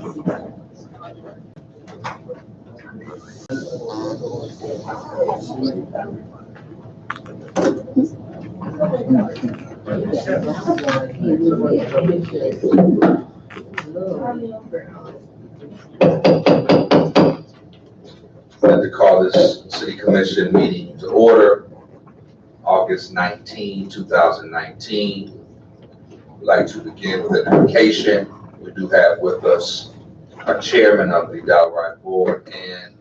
I'd like to call this city commission meeting to order, August 19, 2019. We'd like to begin with an invocation. We do have with us our chairman of the Delaware Board and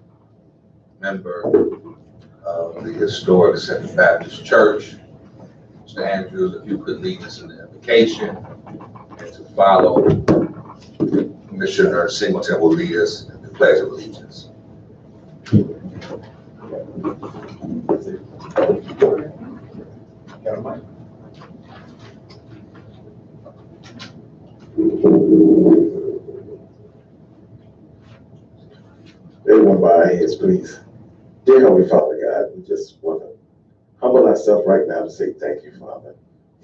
member of the Historic Second Baptist Church. Mr. Andrews, if you could lead us in the invocation, and to follow, Commissioner Singleton will lead us in the Pledge of Allegiance. Everyone bow our heads, please. Dear Heavenly Father God, we just want to humble ourselves right now to say thank you, Father,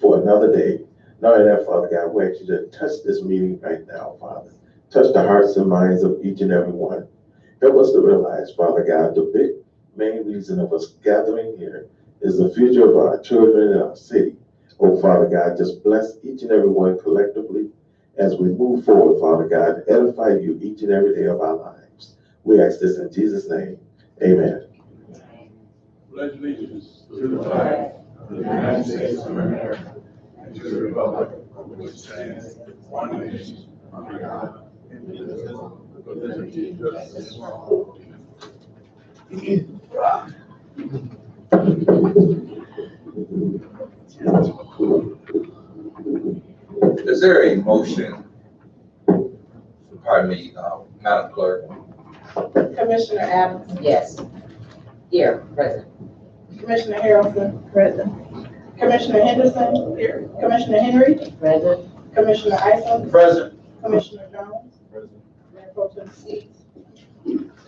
for another day. Knowing that, Father God, we ask you to touch this meeting right now, Father. Touch the hearts and minds of each and every one. Help us to realize, Father God, the big main reason of us gathering here is the future of our children and our city. Oh, Father God, just bless each and every one collectively as we move forward, Father God, edify you each and every day of our lives. We ask this in Jesus' name. Amen. Pledge allegiance to the flag of the United States of America and to the republic for which it stands, one nation, under God, indivisible, with liberty and justice for all. Is there a motion, pardon me, Madam Clerk? Commissioner Adams? Yes. Here, present. Commissioner Harrelson? Present. Commissioner Henderson? Here. Commissioner Henry? Present. Commissioner Isom? Present. Commissioner Jones? Present. Mayor Pro Tem Seats?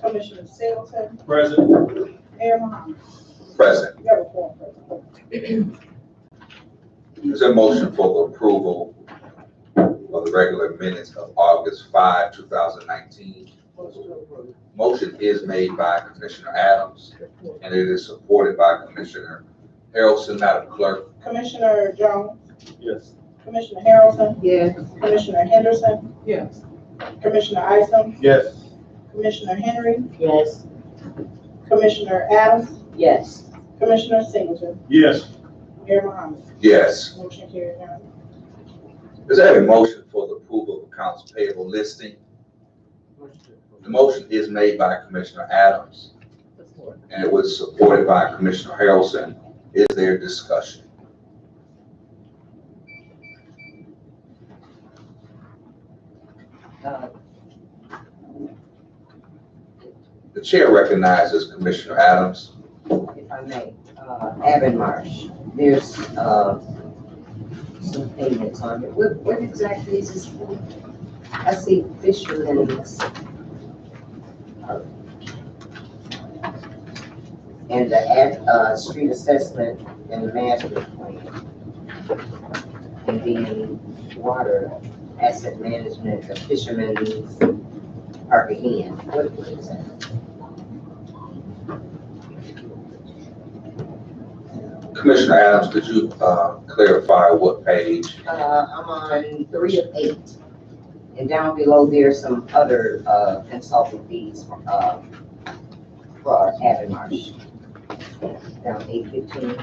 Commissioner Singleton? Present. Mayor Muhammad? Present. You have a quorum present. Is there a motion for the approval of the regular minutes of August 5, 2019? Motion is made by Commissioner Adams, and it is supported by Commissioner Harrelson. Madam Clerk? Commissioner Jones? Yes. Commissioner Harrelson? Yes. Commissioner Henderson? Yes. Commissioner Isom? Yes. Commissioner Henry? Yes. Commissioner Adams? Yes. Commissioner Singleton? Yes. Mayor Muhammad? Yes. Motion carried now. Is there a motion for the approval of accounts payable listing? The motion is made by Commissioner Adams, and it was supported by Commissioner Harrelson. Is there discussion? The chair recognizes Commissioner Adams. If I may, Marsh, there's, some payments on it. What exactly is this for? I see Fisher Linens. And the street assessment and the master plan. And the water asset management, the fishermen's park again. What is that? Commissioner Adams, could you clarify what page? I'm on 3 of 8. And down below there's some other consulting fees for Marsh. Down 815.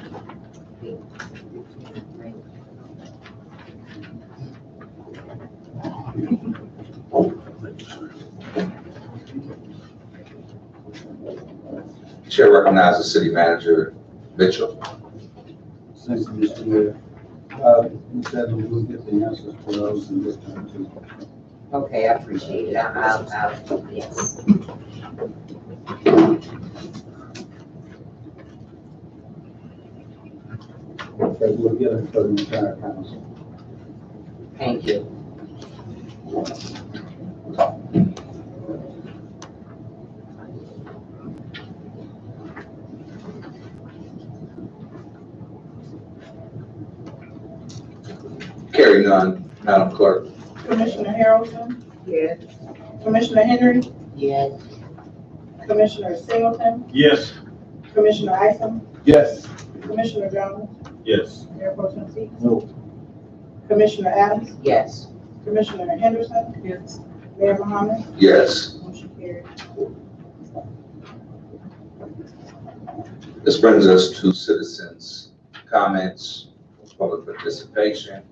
Chair recognizes City Manager Mitchell. Thank you, Mr. Mayor. We said we will get the answers for those in this time too. Okay, I appreciate it. I'll yes. Okay, we'll get it for the entire council. Thank you. Carry none, Madam Clerk. Commissioner Harrelson? Yes. Commissioner Henry, Yes. Commissioner Singleton, Yes. Commissioner Isom, Yes. Commissioner Jones, Yes. Mayor Pro Tem Seats, No. Commissioner Adams, Yes. Commissioner Henderson, Yes. Mayor Muhammad, Yes. motion carried. This brings us to citizens' comments, public participation.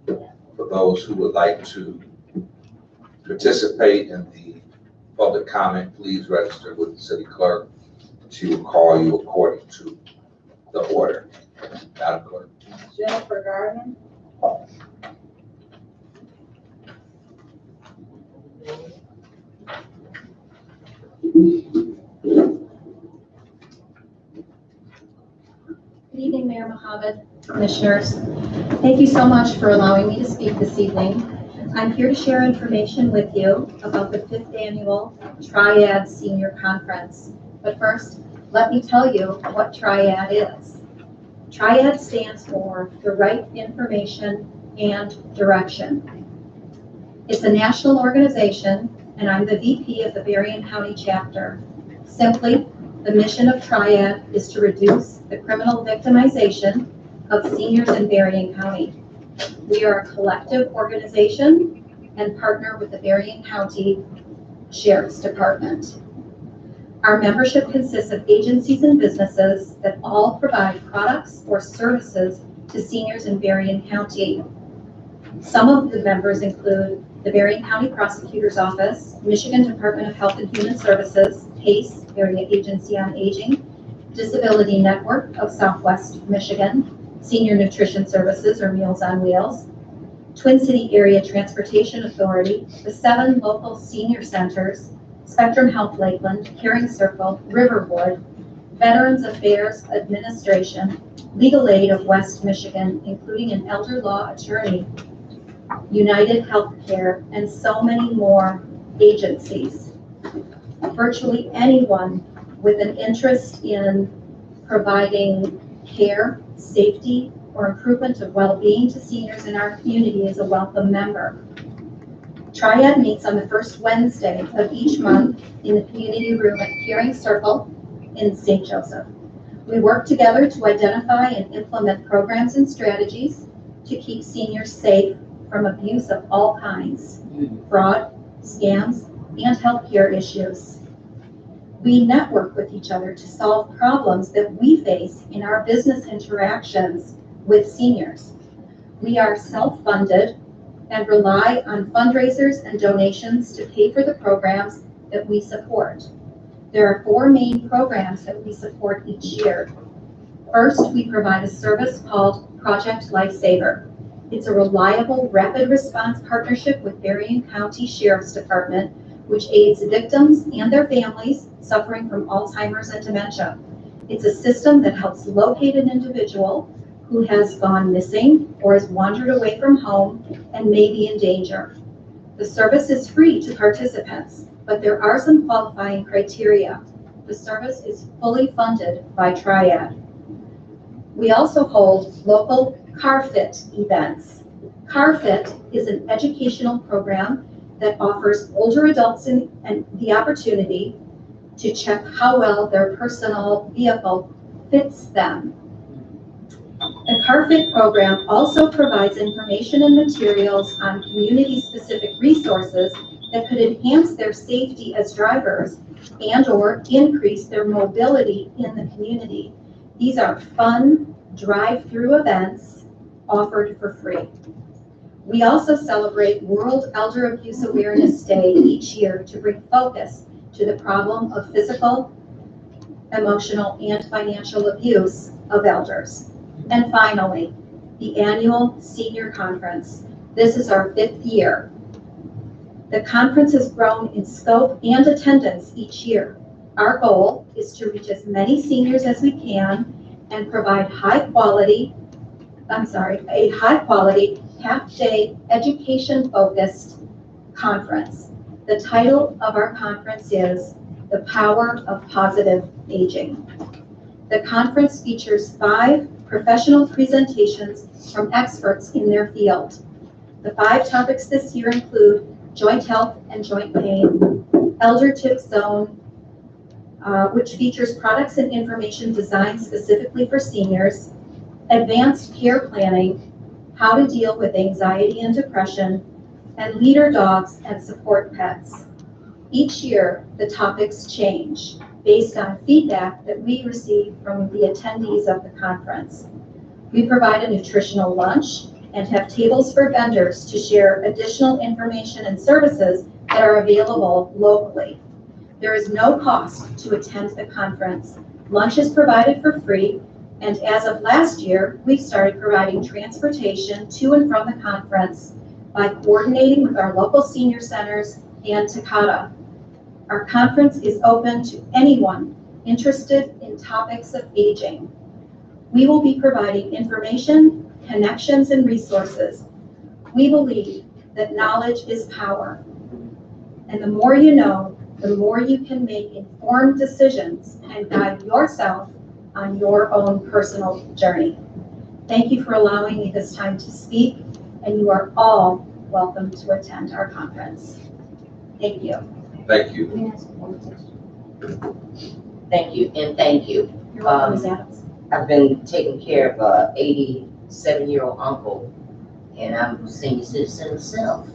For those who would like to participate in the public comment, please register with the city clerk. She will call you according to the order. Madam Clerk. Jennifer Gardner, Good evening, Mayor Mohammed, Commissioners. Thank you so much for allowing me to speak this evening. I'm here to share information with you about the 5th Annual Triad Senior Conference. But first, let me tell you what Triad is. Triad stands for the right information and direction. It's a national organization, and I'm the VP of the Berrien County chapter. Simply, the mission of Triad is to reduce the criminal victimization of seniors in Berrien County. We are a collective organization and partner with the Berrien County Sheriff's Department. Our membership consists of agencies and businesses that all provide products or services to seniors in Berrien County. Some of the members include the Berrien County Prosecutor's Office, Michigan Department of Health and Human Services, PACE, Area Agency on Aging, Disability Network of Southwest Michigan, Senior Nutrition Services or Meals on Wheels, Twin City Area Transportation Authority, the 7 local senior centers, Spectrum Health Lakeland, Caring Circle, Riverwood, Veterans Affairs Administration, Legal Aid of West Michigan, including an elder law attorney, United Healthcare, and so many more agencies. Virtually anyone with an interest in providing care, safety, or improvement of well-being to seniors in our community is a welcome member. Triad meets on the first Wednesday of each month in the community room at Caring Circle in St. Joseph. We work together to identify and implement programs and strategies to keep seniors safe from abuse of all kinds, fraud, scams, and healthcare issues. We network with each other to solve problems that we face in our business interactions with seniors. We are self-funded and rely on fundraisers and donations to pay for the programs that we support. There are 4 main programs that we support each year. First, we provide a service called Project Lifesaver. It's a reliable, rapid response partnership with Berrien County Sheriff's Department, which aids victims and their families suffering from Alzheimer's and dementia. It's a system that helps locate an individual who has gone missing or has wandered away from home and may be in danger. The service is free to participants, but there are some qualifying criteria. The service is fully funded by Triad. We also hold local CarFit events. CarFit is an educational program that offers older adults and the opportunity to check how well their personal vehicle fits them. The CarFit program also provides information and materials on community-specific resources that could enhance their safety as drivers and/or increase their mobility in the community. These are fun, drive-through events offered for free. We also celebrate World Elder Abuse Awareness Day each year to bring focus to the problem of physical, emotional, and financial abuse of elders. And finally, the annual senior conference. This is our 5th year. The conference has grown in scope and attendance each year. Our goal is to reach as many seniors as we can and provide a high quality, half-day education-focused conference. The title of our conference is The Power of Positive Aging. The conference features 5 professional presentations from experts in their field. The 5 topics this year include joint health and joint pain, elder tip zone, which features products and information designed specifically for seniors, advanced care planning, how to deal with anxiety and depression, and leader dogs and support pets. Each year, the topics change based on feedback that we receive from the attendees of the conference. We provide a nutritional lunch and have tables for vendors to share additional information and services that are available locally. There is no cost to attend the conference. Lunch is provided for free, and as of last year, we've started providing transportation to and from the conference by coordinating with our local senior centers and Takata. Our conference is open to anyone interested in topics of aging. We will be providing information, connections, and resources. We believe that knowledge is power, and the more you know, the more you can make informed decisions and guide yourself on your own personal journey. Thank you for allowing me this time to speak, and you are all welcome to attend our conference. Thank you. Thank you. Thank you, and thank you. You're welcome, Ms. Adams. I've been taking care of a 87-year-old uncle, and I'm a senior citizen myself,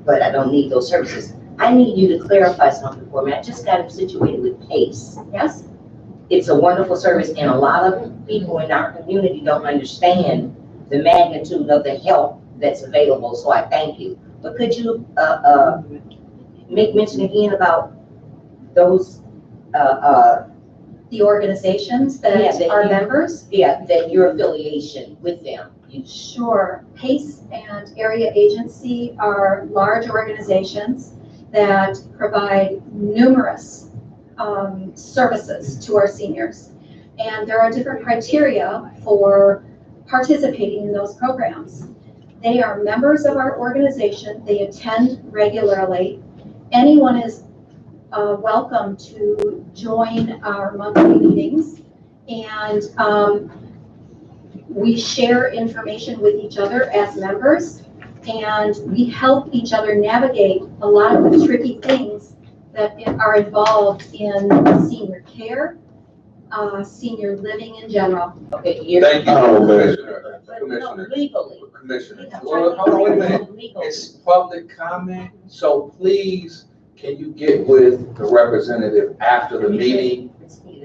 but I don't need those services. I need you to clarify something for me. I just got him situated with PACE. Yes? It's a wonderful service, and a lot of people in our community don't understand the magnitude of the help that's available, so I thank you. But could you make mention again about those The organizations that Yeah, that are you- members? that your affiliation with them? Sure. PACE and Area Agency are large organizations that provide numerous services to our seniors. And there are different criteria for participating in those programs. They are members of our organization. They attend regularly. Anyone is welcome to join our monthly meetings. And we share information with each other as members, and we help each other navigate a lot of the tricky things that are involved in senior care, senior living in general. Okay, you're. Thank you, Oh, man. Commissioner. But no, Commissioner. legally. Commissioner. I'm Well, trying to hold on, wait a minute. understand legally. It's public comment, so please, can you get with the representative after the meeting?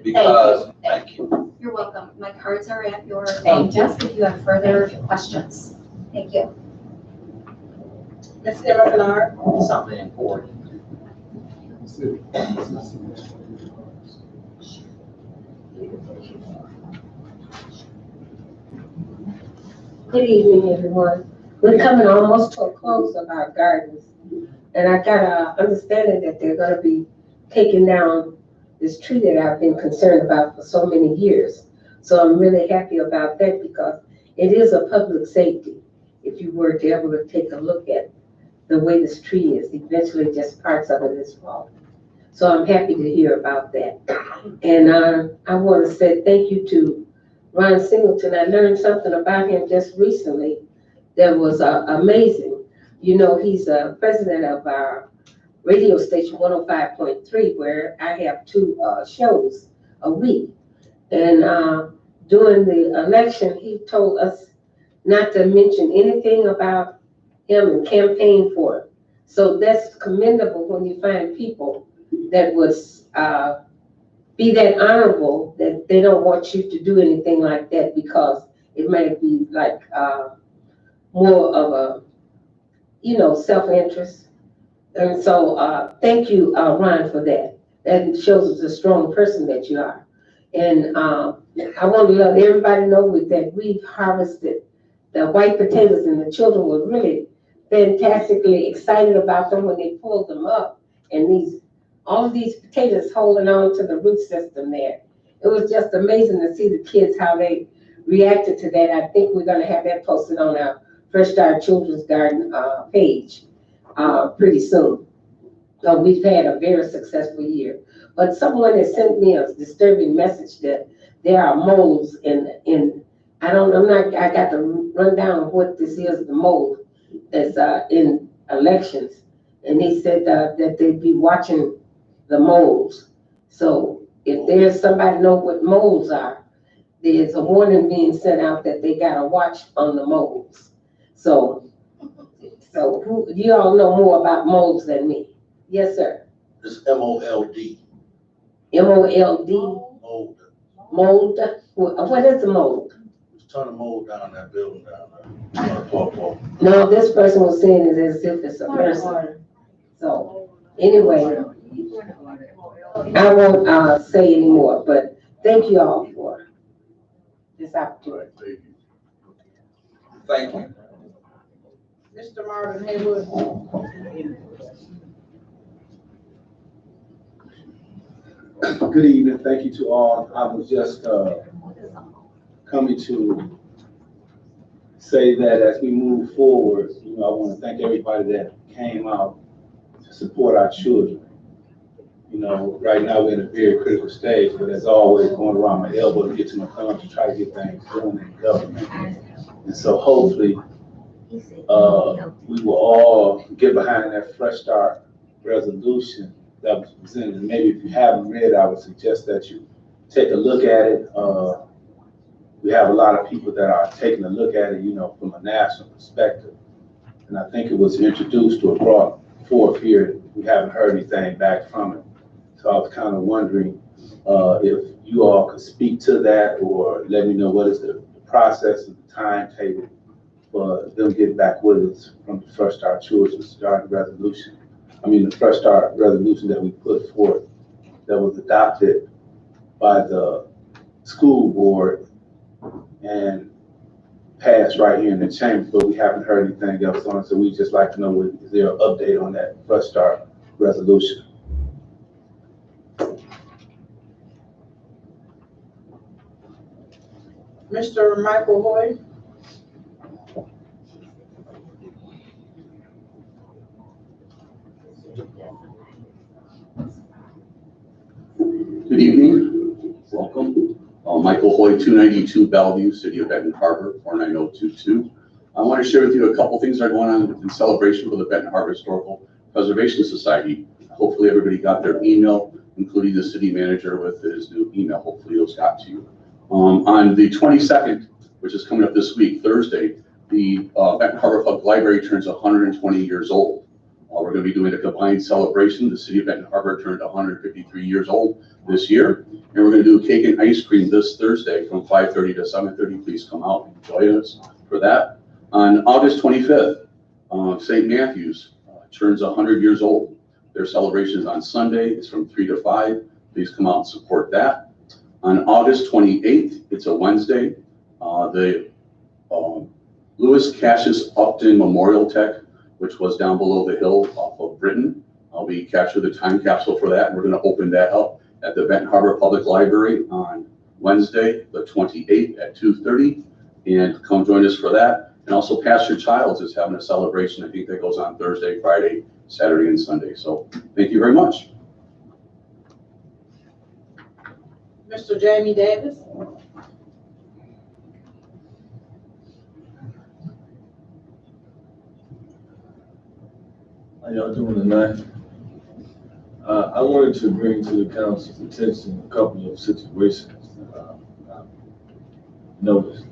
Because, thank you. You're welcome. My cards are at your Thank you. desk if you have further questions. Thank you. Ms. Emma Bernard. Something important. Good evening, everyone. We're coming almost to a close of our gardens. And I got a understanding that they're gonna be taking down this tree that I've been concerned about for so many years. So I'm really happy about that because it is a public safety. If you were to ever take a look at the way this tree is, eventually just parts of it is falling. So I'm happy to hear about that. And I want to say thank you to Ron Singleton. I learned something about him just recently that was amazing. You know, he's president of our radio station 105.3, where I have 2 shows a week. And during the election, he told us not to mention anything about him and campaign for him. So that's commendable when you find people that was be that honorable that they don't want you to do anything like that because it might be like more of a, you know, self-interest. And so thank you, Ron, for that. That shows us a strong person that you are. And I want to let everybody know that we've harvested the white potatoes, and the children were really fantastically excited about them when they pulled them up. And all of these potatoes holding on to the root system there. It was just amazing to see the kids, how they reacted to that. I think we're gonna have that posted on our Fresh Start Children's Garden page pretty soon. So we've had a very successful year. But someone has sent me a disturbing message that there are moles I got to run down what this is, the mold that's in elections. And he said that they'd be watching the moles. So if there's somebody know what moles are, there's a warning being sent out that they gotta watch on the moles. So you all know more about moles than me. Yes, sir. It's MOLD. MOLD, Mold. mold. What is a mold? It's trying to mold down that building down there. No, this person was saying it as if it's a person. So anyway, I won't say anymore, but thank you all for this opportunity. Thank you. Mr. Marvin Haywood. Good evening, thank you to all. I was just coming to say that as we move forward, I want to thank everybody that came out to support our children. Right now we're in a very critical stage, but as always, going around my elbow to get to my thumb to try to get things done in government. And so hopefully, we will all get behind that Fresh Start resolution that was presented. And maybe if you haven't read it, I would suggest that you take a look at it. We have a lot of people that are taking a look at it, from a national perspective. And I think it was introduced or brought forth here. We haven't heard anything back from it. So I was kind of wondering if you all could speak to that or let me know what is the process and the timetable for them getting back with us from the Fresh Start Children Starting Resolution. The Fresh Start resolution that we put forth that was adopted by the school board and passed right here in the chamber, but we haven't heard anything else on it. So we'd just like to know, is there an update on that Fresh Start resolution? Mr. Michael Hoy. Good evening, welcome. Michael Hoy, 292 Bellevue, City of Benton Harbor, 49022. I want to share with you a couple things that are going on in celebration for the Benton Harbor Historical Preservation Society. Hopefully everybody got their email, including the city manager with his new email. Hopefully those got to you. On the 22nd, which is coming up this week, Thursday, the Benton Harbor Public Library turns 120 years old. We're going to be doing a combined celebration. The city of Benton Harbor turned 153 years old this year. And we're going to do cake and ice cream this Thursday from 5:30 to 7:30. Please come out and join us for that. On August 25th, St. Matthew's turns 100 years old. Their celebration is on Sunday. It's from 3 to 5. Please come out and support that. On August 28th, it's a Wednesday, the Lewis Cassius Upton Memorial Tech, which was down below the hill off of Britain. We captured the time capsule for that. And we're going to open that up at the Benton Harbor Public Library on Wednesday, the 28th at 2:30. And come join us for that. And also Pastor Childs is having a celebration. I think that goes on Thursday, Friday, Saturday, and Sunday. So thank you very much. Mr. Jamie Davis. How y'all doing tonight? I wanted to bring to the council's attention a couple of situations that I've noticed.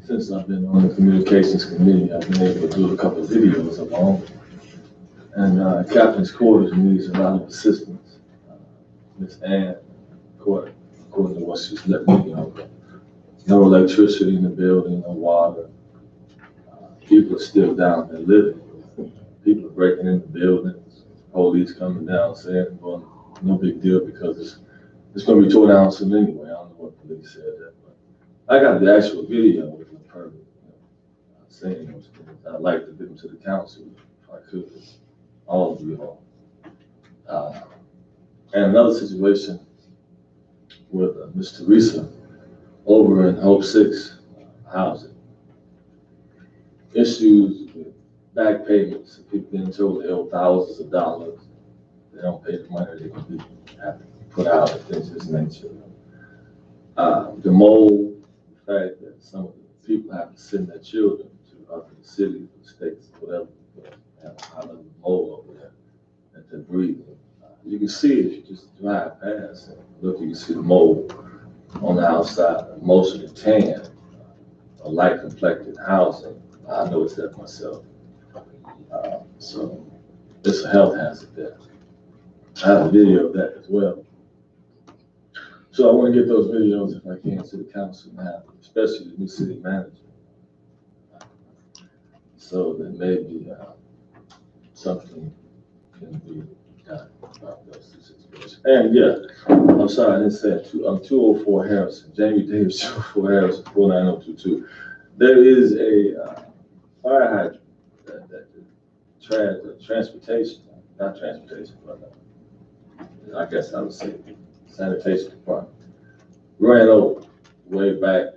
Since I've been on the communications committee, I've been able to do a couple of videos of my own. And Captain's Quarters needs a lot of assistance. Miss Ann, according to what she's let me know, no electricity in the building, no water. People are still down there living. People are breaking into buildings, police coming down saying, well, no big deal because it's going to be tore down soon anyway. I don't know what police said that, but I got the actual video with the permit saying those things. I'd like to give them to the council if I could, all of you all. And another situation with Miss Teresa over in Hope 6 housing. Issues with back payments, people being told they owe thousands of dollars. They don't pay the money they can have to put out and things of this nature. The mold, the fact that some of the people have to send their children to other cities, states, whatever, kind of out of the mold over there that they're breathing. You can see it if you just drive past and look, you can see the mold on the outside, most of the tan, a light complected housing. I noticed that myself. So it's a health hazard there. I have a video of that as well. So I want to get those videos if I can to the council now, especially the new city manager. So that maybe something can be done about those two situations. And yeah, I'm sorry, I didn't say it. I'm 204 Harrison, Jamie Davis, 204 Harrison, 49022. There is a fire hydrant that transportation, not transportation, but I guess I would say sanitation department ran over way back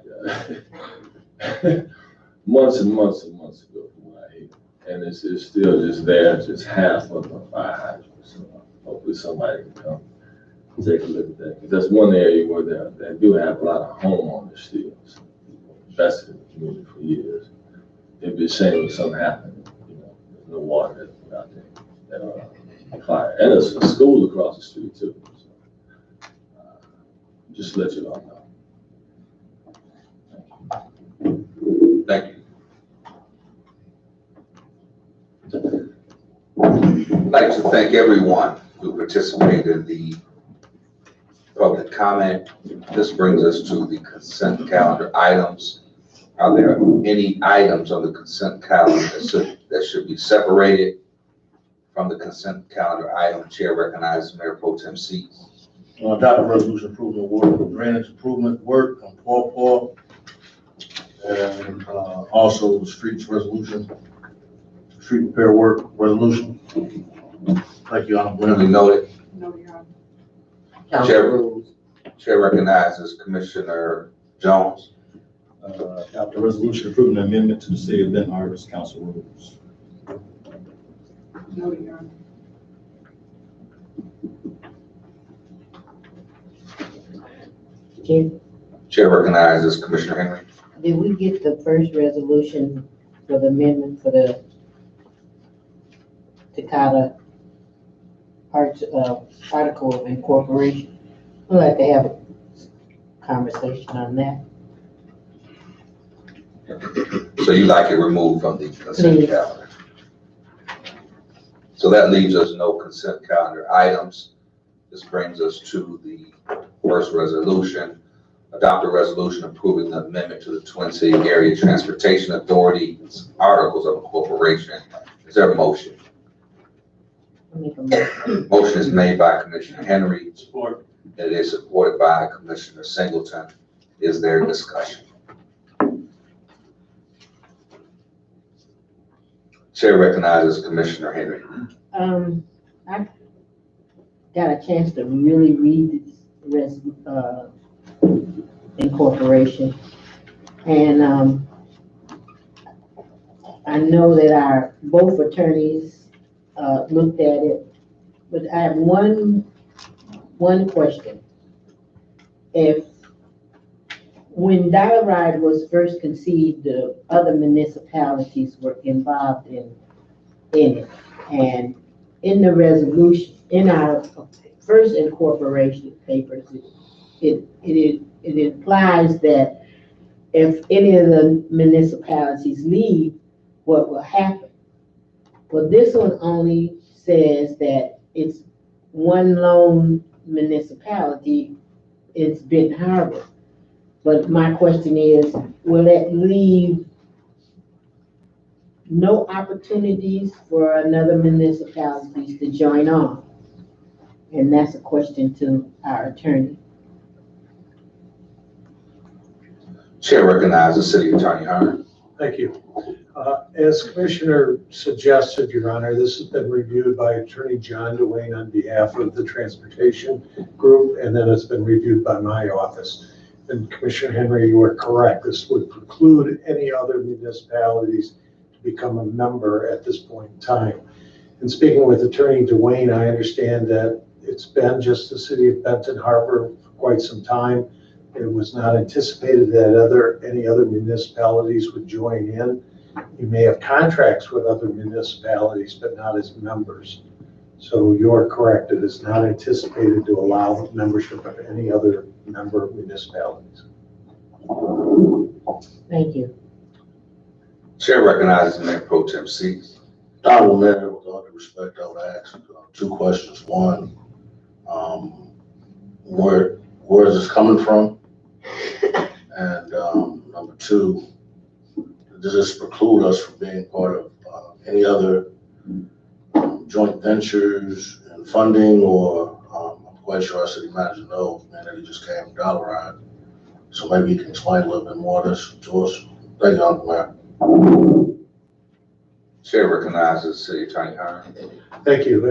months and months and months ago from what I hear. And it's still just there, just half of a fire hydrant. So hopefully somebody can come take a look at that. Because that's one area where they do have a lot of homeowners still. So invested in the community for years. It'd be a shame if something happened, there's no water out there. Fire. And there's a school across the street too. So, just to let you all know. Thank you. I'd like to thank everyone who participated in the public comment. This brings us to the consent calendar items. Are there any items on the consent calendar that should be separated from the consent calendar item? Chair recognizes Mayor Pro Tem Seats. Adopt a resolution approving award for drainage improvement work on Paw and also the streets resolution, street repair work resolution. Thank you, Honorable Duly Mayor. noted. No, Your Honor. Council rules. Chair recognizes Commissioner Jones. Adopt a resolution approving an amendment to the City of Benton Harbor's council rules. No, Your Honor. Chair recognizes Commissioner Henry. Did we get the first resolution for the amendment for the Takata article of incorporation? I'd like to have a conversation on that. So you like it removed from the consent Please. calendar? So that leaves us no consent calendar items. This brings us to the first resolution. Adopt a resolution approving the amendment to the Twin City Area Transportation Authority's Articles of Incorporation. Is there a motion? I'll make a motion. Motion is made by Commissioner Henry. Support. It is supported by Commissioner Singleton. Is there discussion? Chair recognizes Commissioner Henry. I got a chance to really read this incorporation, and I know that both attorneys looked at it, but I have one question. If when Dioride was first conceived, the other municipalities were involved in it, and in the resolution, in our first incorporation papers, it implies that if any of the municipalities leave, what will happen? Well, this one only says that it's one lone municipality, it's Benton Harbor. But my question is, will that leave no opportunities for another municipalities to join on? And that's a question to our attorney. Chair recognizes City Attorney Hearn. Thank you. As Commissioner suggested, Your Honor, this has been reviewed by Attorney John Dwayne on behalf of the Transportation Group, and then it's been reviewed by my office. And Commissioner Henry, you are correct. This would preclude any other municipalities to become a member at this point in time. And speaking with Attorney Dwayne, I understand that it's been just the City of Benton Harbor for quite some time. It was not anticipated that any other municipalities would join in. You may have contracts with other municipalities, but not as members. So you're correct, it is not anticipated to allow membership of any other member municipalities. Thank you. Chair recognizes Mayor Pro Tem Seats. Honorable Mayor, with all due respect, I would ask two questions. One, where is this coming from? And number two, does this preclude us from being part of any other joint ventures and funding, or I'm quite sure our city manager knows, man, that he just came from Dollar Ride. So maybe you can explain a little bit more of this to us. Thank you, Honorable Mayor. Chair recognizes City Attorney Hearn. Thank you.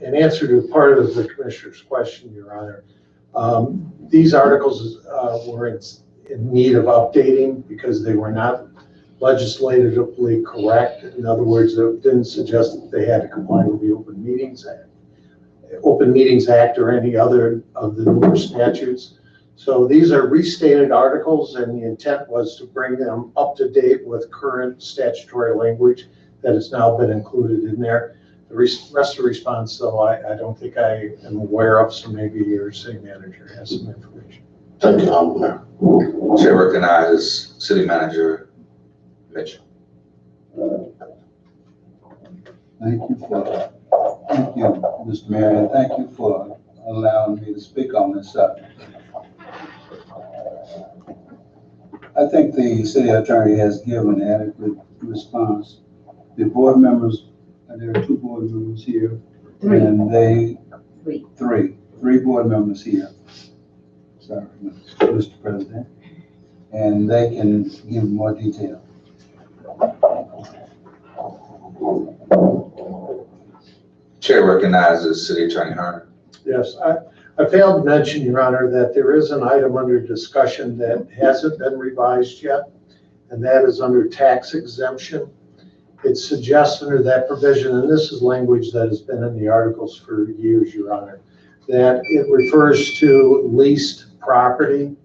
In answer to part of the Commissioner's question, Your Honor, these articles were in need of updating because they were not legislatively correct. In other words, it didn't suggest that they had to comply with the Open Meetings Act or any other of the newer statutes. So these are restated articles, and the intent was to bring them up to date with current statutory language that has now been included in there. The rest of the response, though, I don't think I am aware of, so maybe your city manager has some information. Thank you, Honorable Mayor. Chair recognizes City Manager Mitchell. Thank you, Mr. Mayor, and thank you for allowing me to speak on this subject. I think the city attorney has given an adequate response. The board members, there are two board members here, and three board members here. Sorry, Mr. President, and they can give more detail. Chair recognizes City Attorney Hearn. Yes, I failed to mention, Your Honor, that there is an item under discussion that hasn't been revised yet, and that is under tax exemption. It suggests under that provision, and this is language that has been in the articles for years, Your Honor, that it refers to leased property,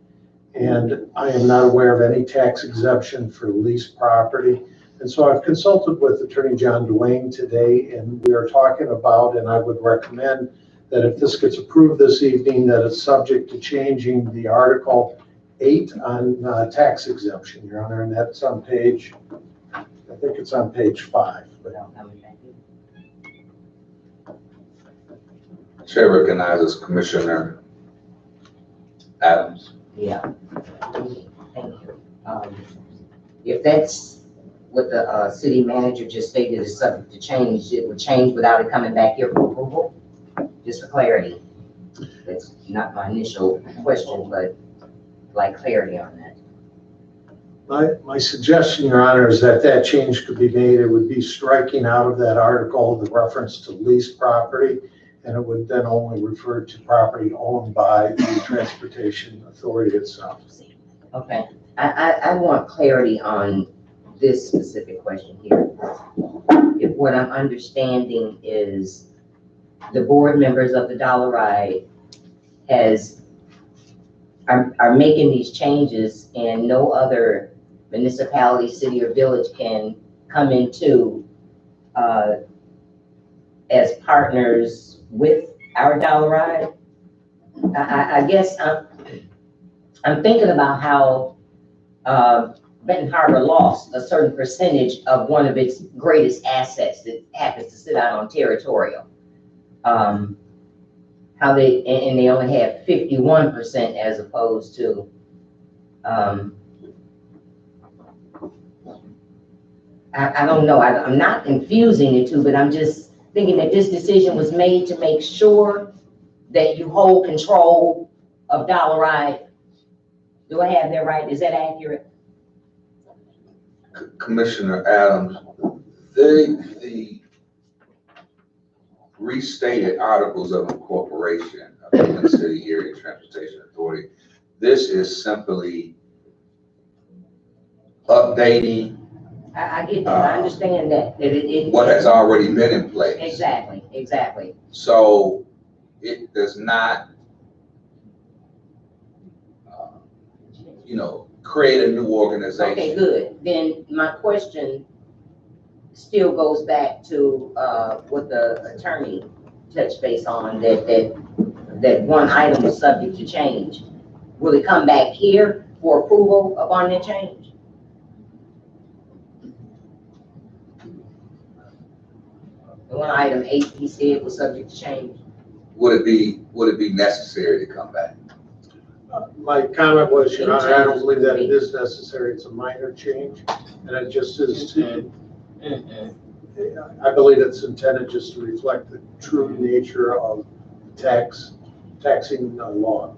and I am not aware of any tax exemption for leased property. And so I've consulted with Attorney John Duane today, and we are talking about, and I would recommend that if this gets approved this evening, that it's subject to changing the Article 8 on tax exemption, Your Honor, and that's on page, I think it's on page 5. Chair recognizes Commissioner Adams. Yeah. Thank you. If that's what the city manager just stated is subject to change, it would change without it coming back here for approval? Just for clarity. That's not my initial question, but like clarity on that. My suggestion, Your Honor, is that that change could be made. It would be striking out of that article the reference to leased property, and it would then only refer to property owned by the Transportation Authority itself. Okay, I want clarity on this specific question here. If what I'm understanding is the board members of the Dollar Ride are making these changes, and no other municipality, city, or village can come into as partners with our Dollar Ride. I guess I'm thinking about how Benton Harbor lost a certain percentage of one of its greatest assets that happens to sit out on territorial. How they only have 51% as opposed to I don't know. I'm not confusing the two, but I'm just thinking that this decision was made to make sure that you hold control of Dollar Ride. Do I have that right? Is that accurate? Commissioner Adams, the restated Articles of Incorporation of the Benton City Area Transportation Authority, this is simply updating. I get that. I understand that. What has already been in place. Exactly. So it does not, create a new organization. Okay, good. Then my question still goes back to, what the attorney touched base on, that one item was subject to change. Will it come back here for approval upon that change? The one item 8, he said was subject to change. Would it be necessary to come back? My comment was, Your Honor, I don't believe that it is necessary. It's a minor change, and it just is to, I believe it's intended just to reflect the true nature of taxing law.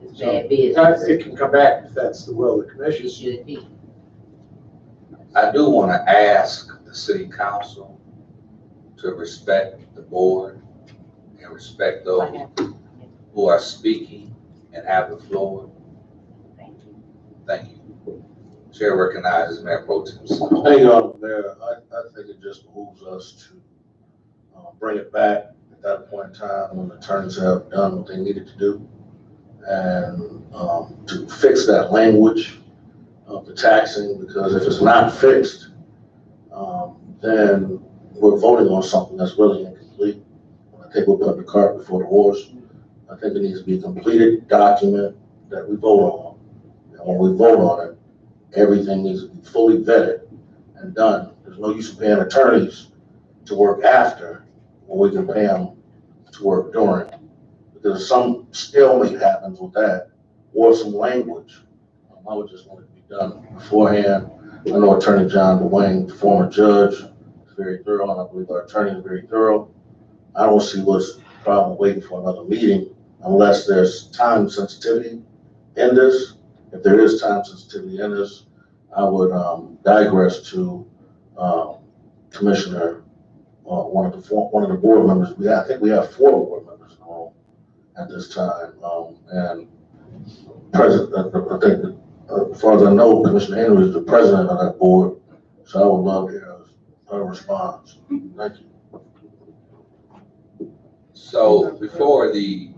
It's bad business. It can come back if that's the will of the commission. It should be. I do want to ask the city council to respect the board and respect those who are speaking and have the floor. Thank you. Thank you. Chair recognizes Mayor Pro Tem. Thank you, Mayor. I think it just behooves us to bring it back at that point in time when the attorneys have done what they needed to do, and to fix that language of the taxing, because if it's not fixed, then we're voting on something that's really incomplete. I think we're putting the cart before the horse. I think it needs to be a completed document that we vote on. And when we vote on it, everything needs to be fully vetted and done. There's no use of paying attorneys to work after when we can pay them to work during. Because some stalemate happens with that, or some language. I would just want it to be done beforehand. I know Attorney John Dwayne, former judge, is very thorough, and I believe our attorney is very thorough. I don't see what's the problem waiting for another meeting unless there's time sensitivity in this. If there is time sensitivity in this, I would digress to Commissioner, one of the board members. I think we have 4 board members in the room at this time, and President. I think, as far as I know, Commissioner Henry is the president of that board, so I would love to hear her response. Thank you. So before the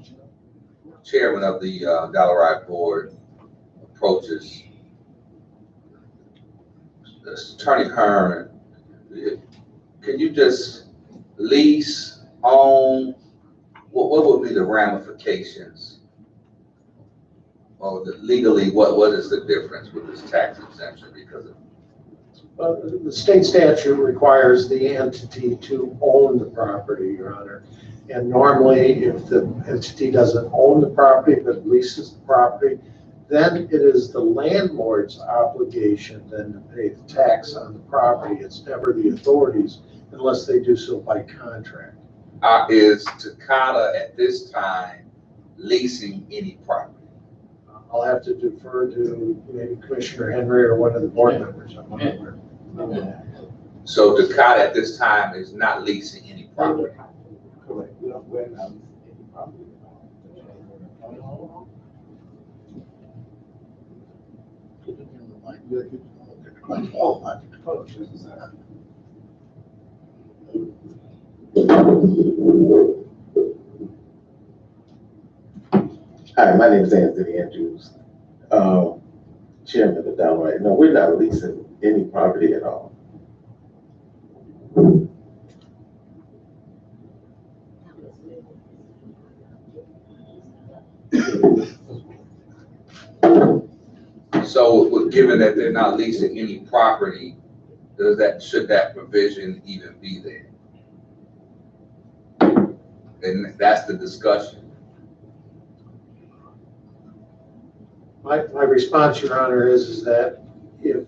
chairman of the Dollarite board approaches, Attorney Hearn, can you just lease, own, what would be the ramifications? Or legally, what is the difference with this tax exemption because of? The state statute requires the entity to own the property, Your Honor. And normally, if the entity doesn't own the property but leases the property, then it is the landlord's obligation then to pay the tax on the property. It's never the authorities unless they do so by contract. Is Takata at this time leasing any property? I'll have to defer to maybe Commissioner Henry or one of the board members. I'm not aware. So Takata at this time is not leasing any property. Correct. We don't, we're not any property. Hi, my name is Anthony Andrews, chairman of the Downright. No, we're not leasing any property at all. So given that they're not leasing any property, should that provision even be there? And that's the discussion. My response, Your Honor, is that if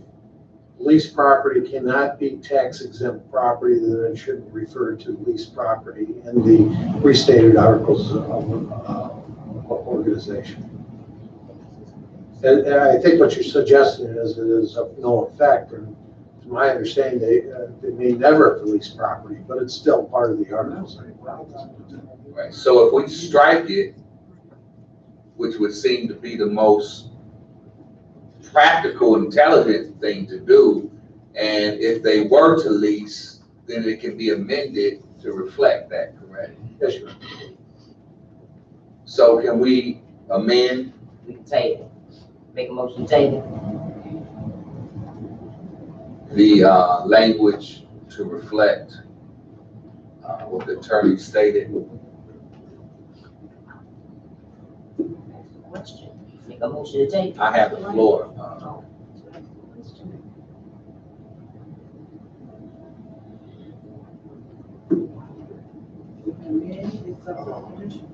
leased property cannot be tax exempt property, then it shouldn't refer to leased property in the restated articles of organization. And I think what you're suggesting is it is of no effect, and to my understanding, they may never have leased property, but it's still part of the articles. Right. So if we strike it, which would seem to be the most practical, intelligent thing to do, and if they were to lease, then it can be amended to reflect that, correct? Yes, Your Honor. So can we amend? We can table. Make a motion to table. the language to reflect what the attorney stated. Question. Make a motion to take. I have the floor. It's up to the commission.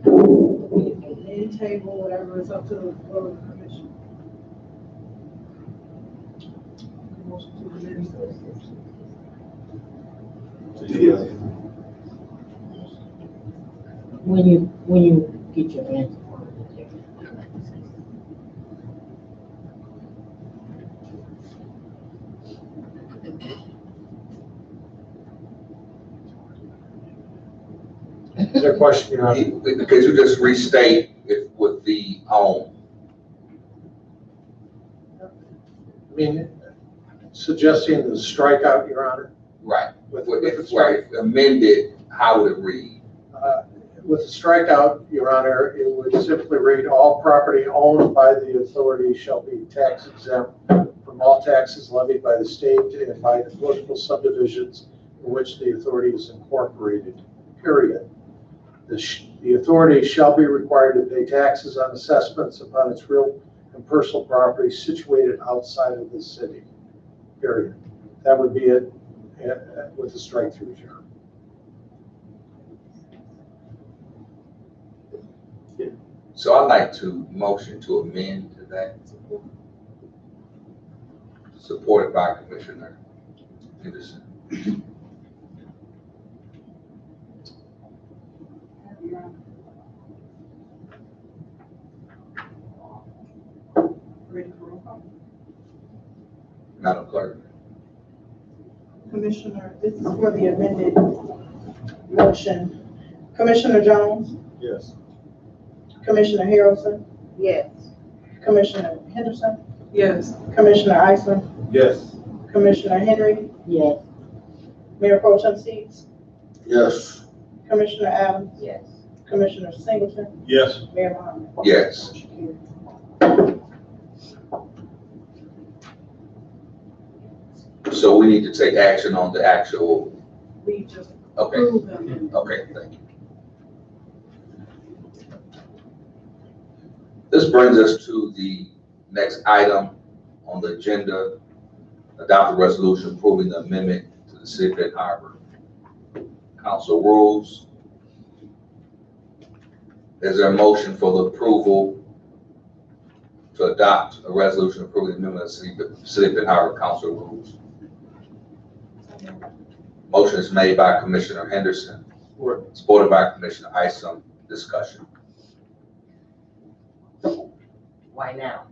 Amend, table, whatever, it's up to the floor of the commission. Motion to amend. When you get your answer. Is there a question, Your Honor? Could you just restate it with the I mean, suggesting the strikeout, Your Honor? right, With with the it, right, amended, how would it read? With the strikeout, Your Honor, it would simply read, all property owned by the authority shall be tax exempt from all taxes levied by the state and by the political subdivisions in which the authority is incorporated, period. The authority shall be required to pay taxes on assessments upon its real and personal property situated outside of the city, period. That would be it with the strike through, Your Honor. So I'd like to motion to amend to that. Supported by Commissioner Henderson. Ready for roll call? Madam Clerk. Commissioner, this is for the amended motion. Commissioner Jones, Yes. Commissioner Harrelson, Yes. Commissioner Henderson, Yes. Commissioner Iceland, Yes. Commissioner Henry, Yes. Mayor Pro Tem Seats, Yes. Commissioner Adams, Yes. Commissioner Singleton, Yes. Mayor Muhammad. Yes. So we need to take action on the actual, We just okay, approve them. okay, thank you. This brings us to the next item on the agenda, adopt a resolution approving the amendment to the City of Benton Harbor Council rules. Is there a motion for the approval to adopt a resolution approving the amendment of the City of Benton Harbor Council rules? Motion is made by Commissioner Henderson, supported by Commissioner Isom. Discussion. Why now?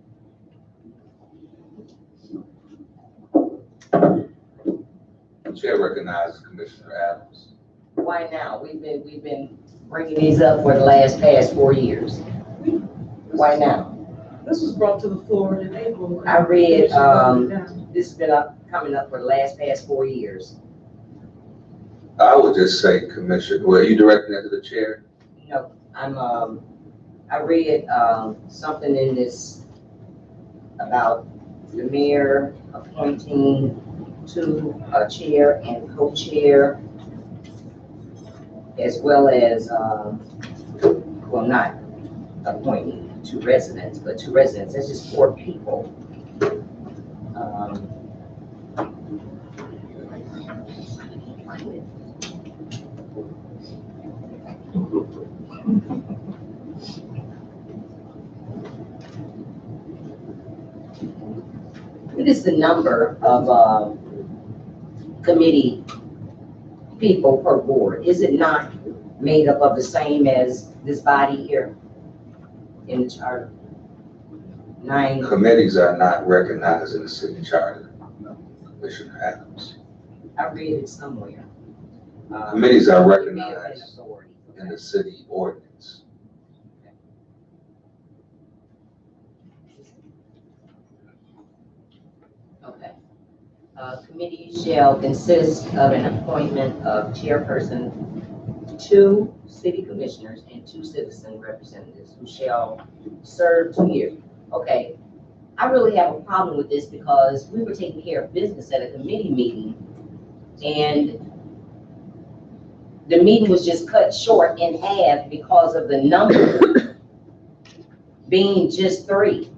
Chair recognizes Commissioner Adams. Why now? We've been bringing these up for the past 4 years. Why now? This was brought to the floor in April. I read, this has been coming up for the past 4 years. I would just say, Commissioner, well, are you directing that to the chair? No, I read, something in this about the mayor appointing to a chair and co-chair, as well as, well, not appointing 2 residents, but 2 residents, that's just 4 people. What is the number of committee people per board? Is it not made up of the same as this body here in the charter? 9. Committees are not recognized in the city charter, Commissioner Adams. I read it somewhere. Committees are Mayor and recognized authority. in the city ordinance. Okay. Committee shall consist of an appointment of chairperson, 2 city commissioners, and 2 citizen representatives who shall serve 2 years. Okay, I really have a problem with this because we were taking care of business at a committee meeting, and the meeting was just cut short in half because of the number being just 3.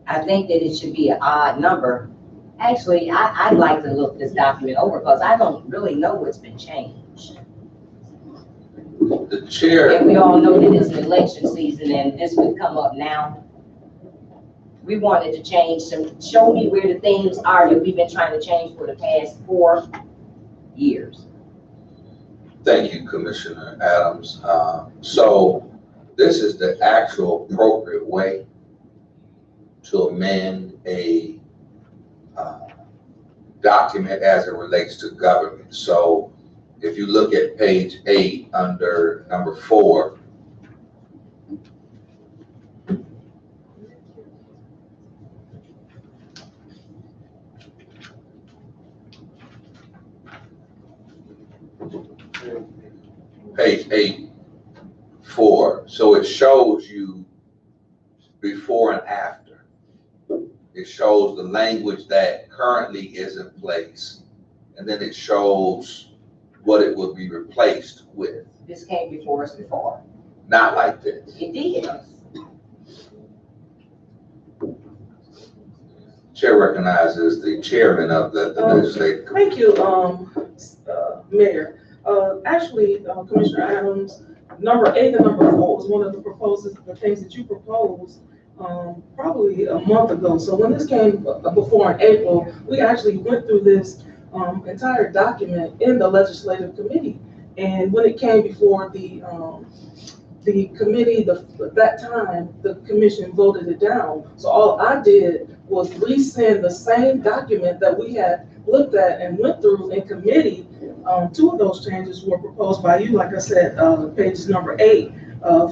I think that it should be an odd number. Actually, I'd like to look this document over because I don't really know what's been changed. The chair, And we all know that it's an election season and this would come up now. We wanted to change show me where the things are that we've been trying to change for the past 4 years. thank you, Commissioner Adams. So this is the actual appropriate way to amend a document as it relates to government. So if you look at page 8 under number 4, page 8, 4. So it shows you before and after. It shows the language that currently is in place, and then it shows what it will be replaced with. This came before us before. Not like this. It did. Chair recognizes the chairman of the legislative committee. Thank you, Mayor. Actually, Commissioner Adams, number 8 and number 4 was one of the proposals, the things that you proposed probably a month ago. So when this came before in April, we actually went through this entire document in the legislative committee. And when it came before the committee, that time, the commission voted it down. So all I did was resend the same document that we had looked at and went through in committee. 2 of those changes were proposed by you, like I said, pages number 8,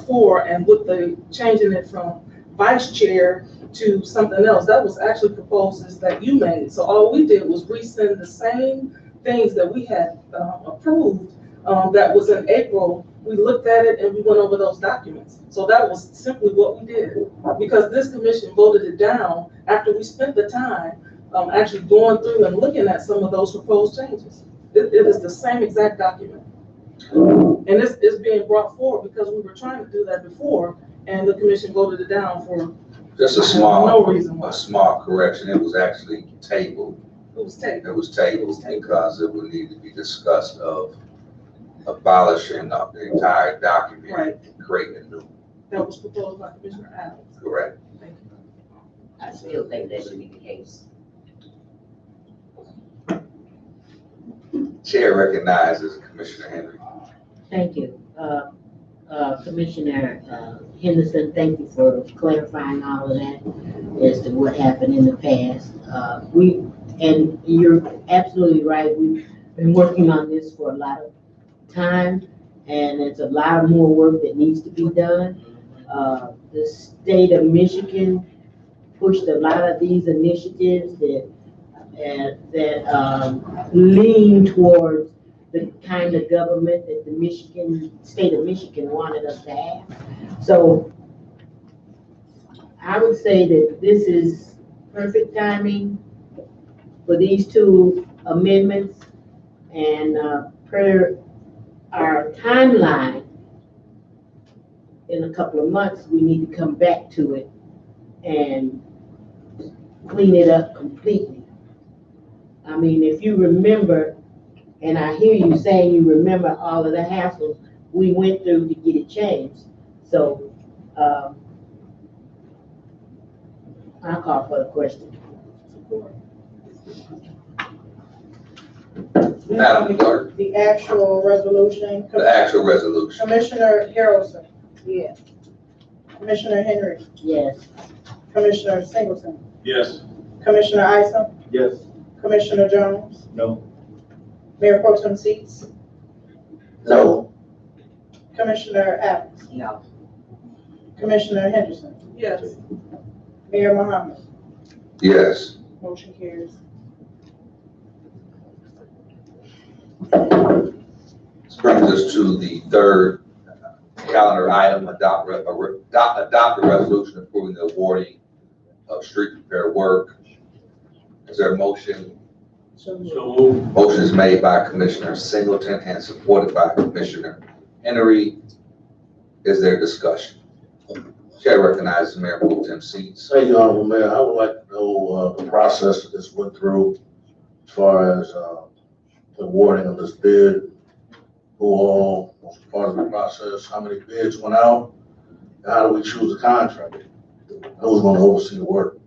4, and with the changing it from vice chair to something else. That was actually proposals that you made. So all we did was resend the same things that we had approved that was in April. We looked at it and we went over those documents. So that was simply what we did, because this commission voted it down after we spent the time actually going through and looking at some of those proposed changes. It is the same exact document. And it's being brought forward because we were trying to do that before and the commission voted it down for Just no reason why. a small correction. It was actually tabled. It was taken. It was tabled because it would need to be discussed of abolishing of the entire document, Right. and creating a new. That was proposed by Commissioner Adams. Correct. Thank you. I still think that should be the case. Chair recognizes Commissioner Henry. Thank you. Commissioner Henderson, thank you for clarifying all of that as to what happened in the past. And you're absolutely right. We've been working on this for a lot of time, and it's a lot more work that needs to be done. The state of Michigan pushed a lot of these initiatives that lean towards the kind of government that the state of Michigan wanted us to have. So I would say that this is perfect timing for these 2 amendments, and per our timeline, in a couple of months, we need to come back to it and clean it up completely. I mean, if you remember, and I hear you saying you remember all of the hassles we went through to get it changed. So I'll call for the question. Madam Clerk, The actual resolution. the actual resolution. Commissioner Harrelson. Yes. Commissioner Henry. Yes. Commissioner Singleton. Yes. Commissioner Isom. Yes. Commissioner Jones. No. Mayor Pro Tem Seats. No. Commissioner Adams. No. Commissioner Henderson. Yes. Mayor Muhammad. Yes. Motion carries. This brings us to the 3rd calendar item, adopt a resolution approving the awarding of street repair work. Is there a motion? So moved. Motion is made by Commissioner Singleton and supported by Commissioner Henry. Is there discussion? Chair recognizes Mayor Pro Tem Seats. Thank you, Honorable Mayor. I would like to know the process that this went through as far as the awarding of this bid. Who all was part of the process? How many bids went out? And how do we choose a contractor? Who's going to oversee the work?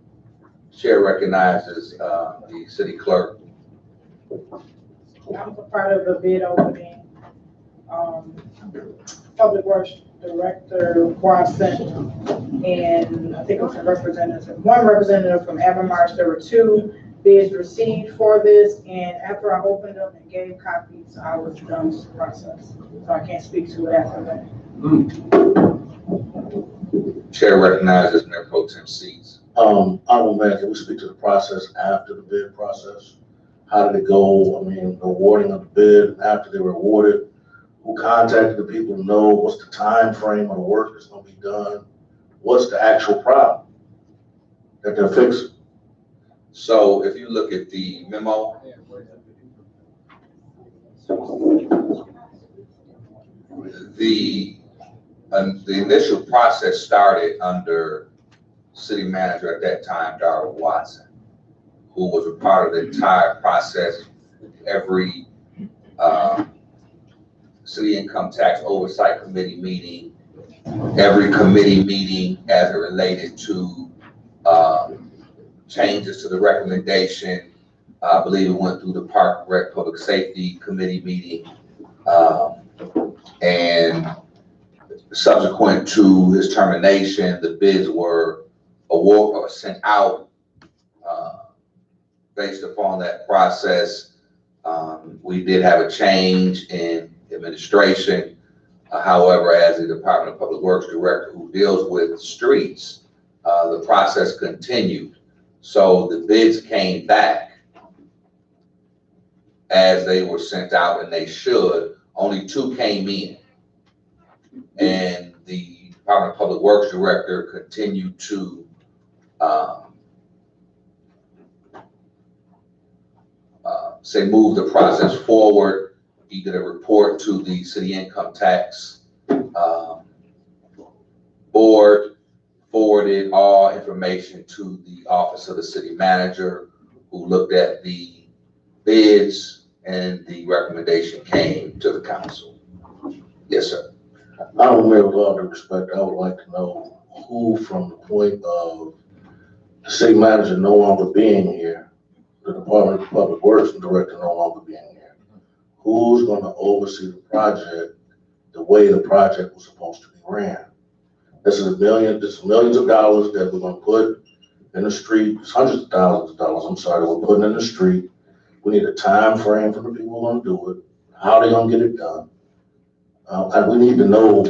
Chair recognizes the city clerk. I was a part of the bid opening. Public Works Director Watson, and I think it was one representative from Evermarsh. There were 2 bids received for this, and after I opened them and gave copies, I was done with the process. So I can't speak to it after that. Chair recognizes Mayor Pro Tem Seats. Honorable Mayor, can we speak to the process after the bid process? How did it go? I mean, the awarding of the bid, after they were awarded, who contacted the people to know what's the time frame of the work that's going to be done? What's the actual problem that they're fixing? So if you look at the memo, the initial process started under city manager at that time, Darrell Watson, who was a part of the entire process. Every city income tax oversight committee meeting, every committee meeting as it related to changes to the recommendation. I believe it went through the Park and Rec Public Safety Committee meeting. And subsequent to his termination, the bids were awarded or sent out based upon that process. We did have a change in administration. However, as the Department of Public Works Director who deals with streets, the process continued. So the bids came back as they were sent out, and they should. Only 2 came in. And the Department of Public Works Director continued to move the process forward. He did a report to the city income tax board, forwarded all information to the office of the city manager, who looked at the bids, and the recommendation came to the council. Yes, sir. Honorable Mayor, with all due respect, I would like to know who, from the point of the city manager no longer being here, the Department of Public Works Director no longer being here, who's going to oversee the project the way the project was supposed to be ran? This is millions of dollars that we're going to put in the street. It's hundreds of thousands of dollars, I'm sorry, that we're putting in the street. We need a time frame for the people who are going to do it, how they're going to get it done. And we need to know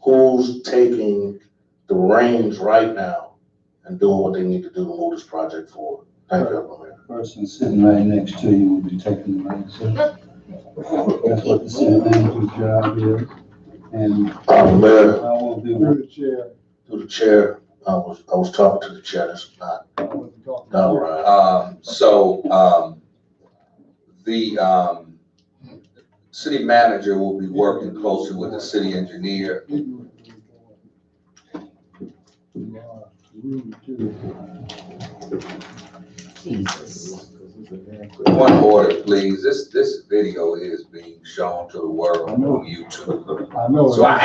who's taking the reins right now and doing what they need to do to move this project forward. Thank you, Honorable Mayor. Person sitting right next to you will be taking the reins. That's what the city manager's job is. And Mayor, I will be through the chair, I was talking to the chair. That's not right. The city manager will be working closely with the city engineer. One order, please. This video is being shown to the world on YouTube. I know. So I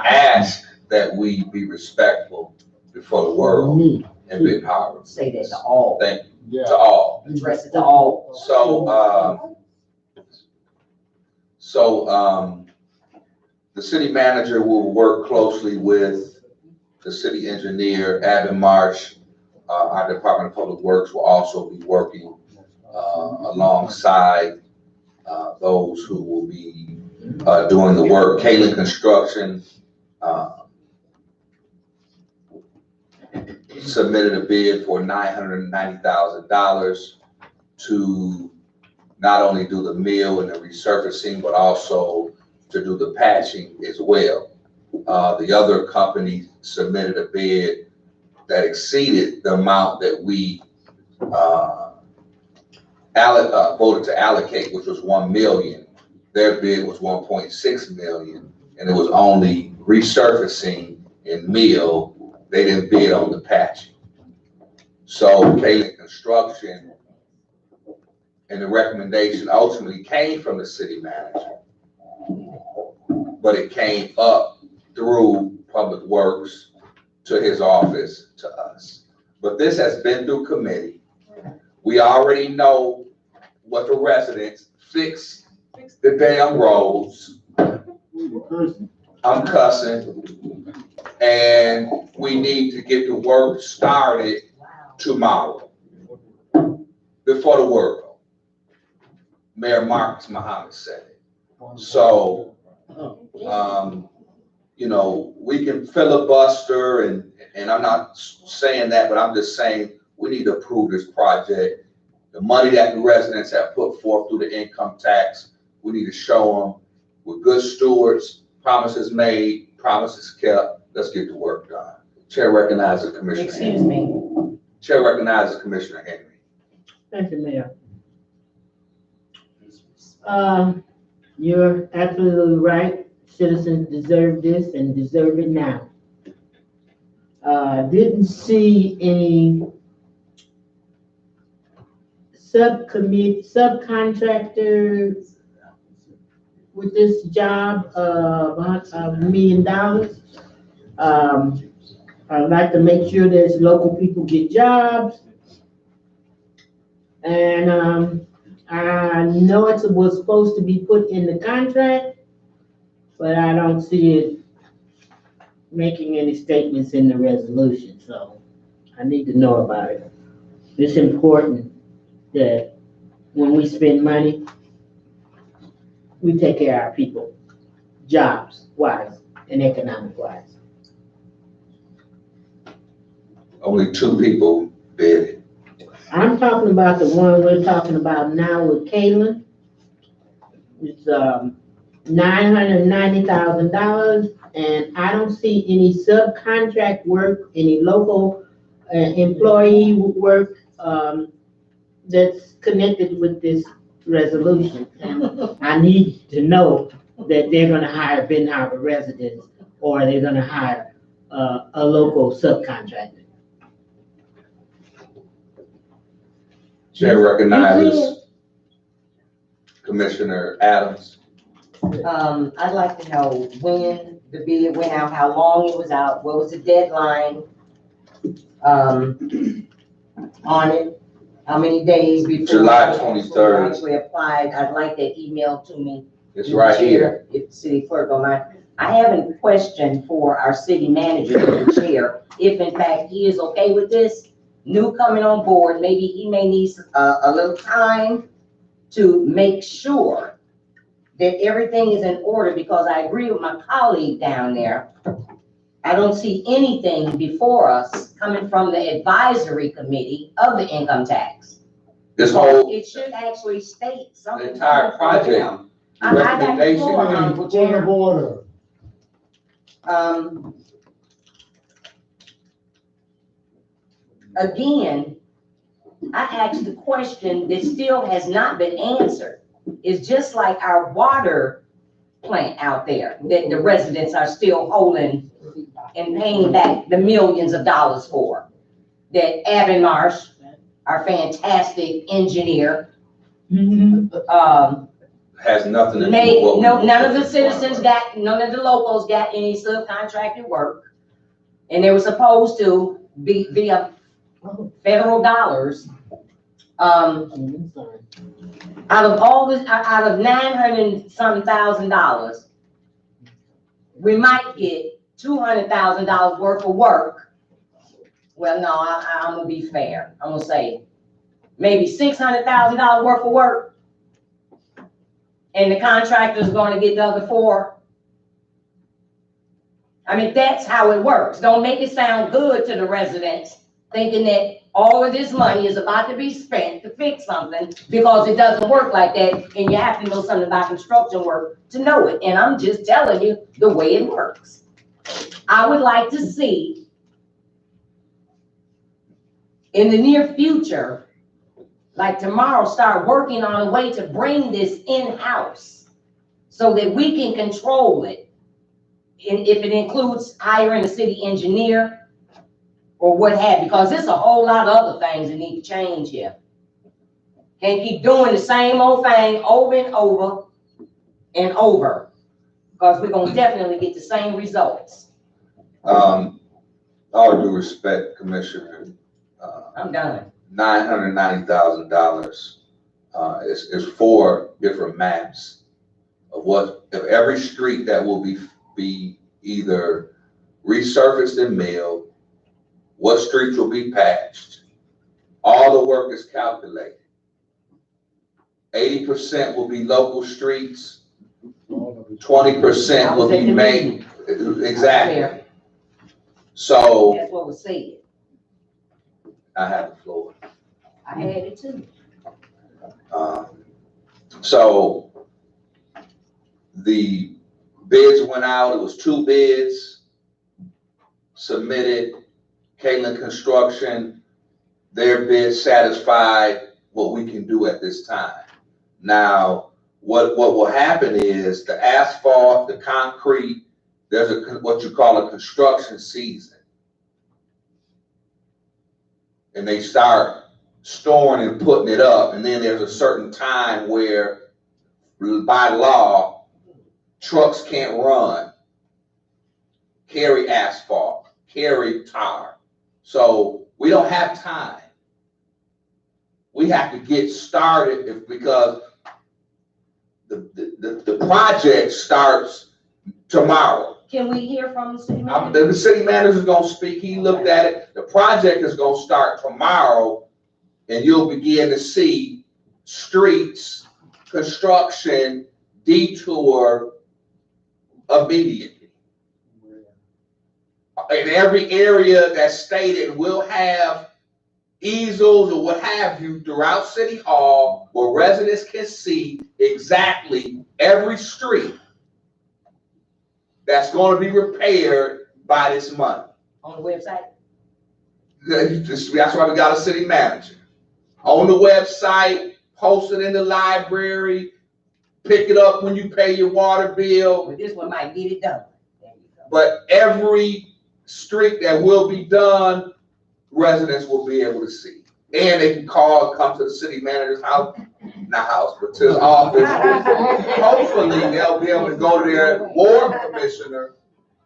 ask that we be respectful before the world and Benton Harbor. Say that to all. Thank you. To all. Address it to all. So the city manager will work closely with the city engineer, Abby Marsh. Our Department of Public Works will also be working alongside those who will be doing the work. Kaling Construction submitted a bid for $990,000 to not only do the mill and the resurfacing, but also to do the patching as well. The other company submitted a bid that exceeded the amount that we voted to allocate, which was 1 million. Their bid was 1.6 million, and it was only resurfacing and mill. They didn't bid on the patching. So Kalen Construction, and the recommendation ultimately came from the city manager, but it came up through Public Works to his office to us. But this has been through committee. We already know what the residents fix the damn roads. I'm cussing. And we need to get the work started tomorrow, before the world. Mayor Marcus Muhammad said it. So, you know, we can filibuster and I'm not saying that, but I'm just saying we need to approve this project. The money that the residents have put forth through the income tax, we need to show them we're good stewards, promises made, promises kept. Let's get the work done. Chair recognizes Commissioner Henry. Excuse me. Chair recognizes Commissioner Henry. Thank you, Mayor. You're absolutely right. Citizens deserve this and deserve it now. Didn't see any subcontractors with this job of $1 million. I'd like to make sure that local people get jobs. And I know it was supposed to be put in the contract, but I don't see it making any statements in the resolution, so I need to know about it. It's important that when we spend money, we take care of our people, jobs wise and economic wise. Only 2 people bid. I'm talking about the one we're talking about now with Kalen. It's $990,000, and I don't see any subcontract work, any local employee work that's connected with this resolution. And I need to know that they're gonna hire Benton Harbor residents, or they're gonna hire a local subcontractor. Chair recognizes Commissioner Adams. I'd like to know when the bid went out, how long it was out, what was the deadline on it, how many days before. July 23rd. Actually applied. I'd like that emailed to me. It's right here. If the city clerk don't mind. I have a question for our city manager, the chair, if in fact he is okay with this. New coming on board, maybe he may need a little time to make sure that everything is in order, because I agree with my colleague down there. I don't see anything before us coming from the advisory committee of the income tax. This whole, It should actually state something. the entire project. I got the floor, Honorable Chair. Point of order. Again, I asked the question that still has not been answered. It's just like our water plant out there that the residents are still holding and paying back the millions of dollars for. That Avon Marsh, our fantastic engineer, Has nothing to do with what we. none of the citizens got, none of the locals got any subcontracted work. And they were supposed to be via federal dollars. Out of all this, out of $900,000, we might get $200,000 worth of work. Well, no, I'm gonna be fair. I'm gonna say maybe $600,000 worth of work. And the contractor's gonna get the other 4. I mean, that's how it works. Don't make it sound good to the residents, thinking that all of this money is about to be spent to fix something, because it doesn't work like that, and you have to know something about construction work to know it. And I'm just telling you the way it works. I would like to see in the near future, like tomorrow, start working on a way to bring this in-house so that we can control it. And if it includes hiring a city engineer or what have you, because there's a whole lot of other things that need to change here. Can't keep doing the same old thing over and over and over, because we're gonna definitely get the same results. All due respect, Commissioner. I'm done. $990,000 is 4 different maps of if every street that will be either resurfaced and milled, what streets will be patched. All the work is calculated. 80% will be local streets. 20% will be made. Exactly. So That's what was said. I have the floor. I had it too. So the bids went out. It was 2 bids submitted. Caitlin Construction, their bid satisfied what we can do at this time. Now, what will happen is the asphalt, the concrete, there's what you call a construction season. And they start storing and putting it up, and then there's a certain time where, by law, trucks can't run, carry asphalt, carry tar. So we don't have time. We have to get started because the project starts tomorrow. Can we hear from the city manager? The city manager is gonna speak. He looked at it. The project is gonna start tomorrow, and you'll begin to see streets, construction, detour immediately. In every area that's stated, we'll have easels or what have you throughout City Hall where residents can see exactly every street that's going to be repaired by this month. On the website? That's why we got a city manager. On the website, post it in the library, pick it up when you pay your water bill. Well, this one might get it done. But every street that will be done, residents will be able to see. And they can come to the city manager's house, not house, but to his office. Hopefully, they'll be able to go to their ward commissioner,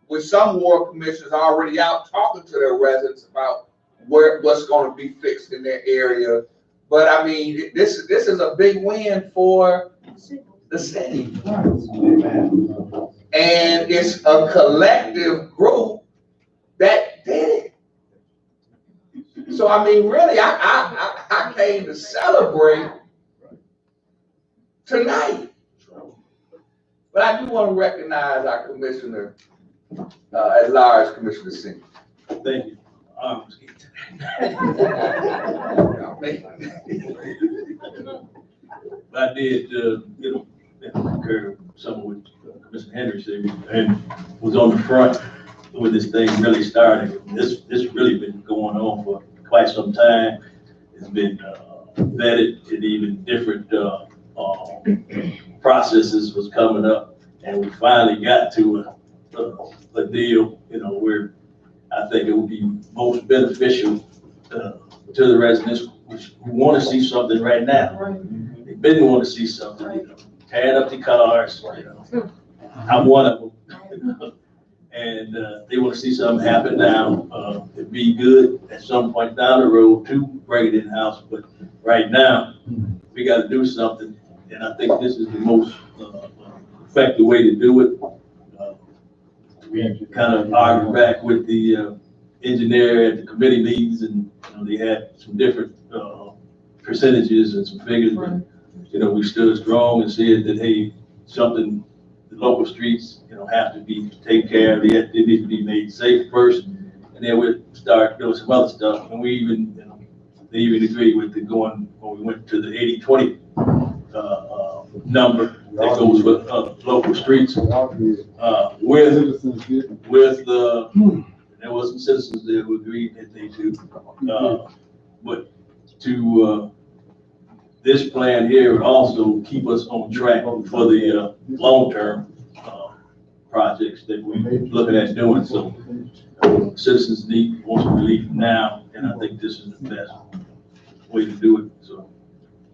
with some ward commissioners already out talking to their residents about what's going to be fixed in their area. But I mean, this is a big win for the city. And it's a collective group that did it. So I mean, really, I came to celebrate tonight. But I do want to recognize our commissioner at large, Commissioner Singh. Thank you. I did, concur some of what Commissioner Henry said, and was on the front when this thing really started. This really been going on for quite some time. It's been vetted, and even different processes was coming up, and we finally got to a deal, where I think it would be most beneficial to the residents who want to see something right now. They've been want to see something, tearing up the cars. I'm one of them. And they want to see something happen now. It'd be good at some point down the road to bring it in-house, but right now, we got to do something, and I think this is the most effective way to do it. We kind of argued back with the engineer at the committee meetings, and they had some different percentages and some figures, but we stood strong and said that, hey, the local streets, have to be taken care of. They need to be made safe first, and then we'll start doing some other stuff. And we even, they even agreed with when we went to the 80-20 number that goes with local streets. With there was some citizens there who agreed that they do. But to, this plan here would also keep us on track for the, long-term, projects that we're looking at doing. So citizens want some relief now, and I think this is the best way to do it. So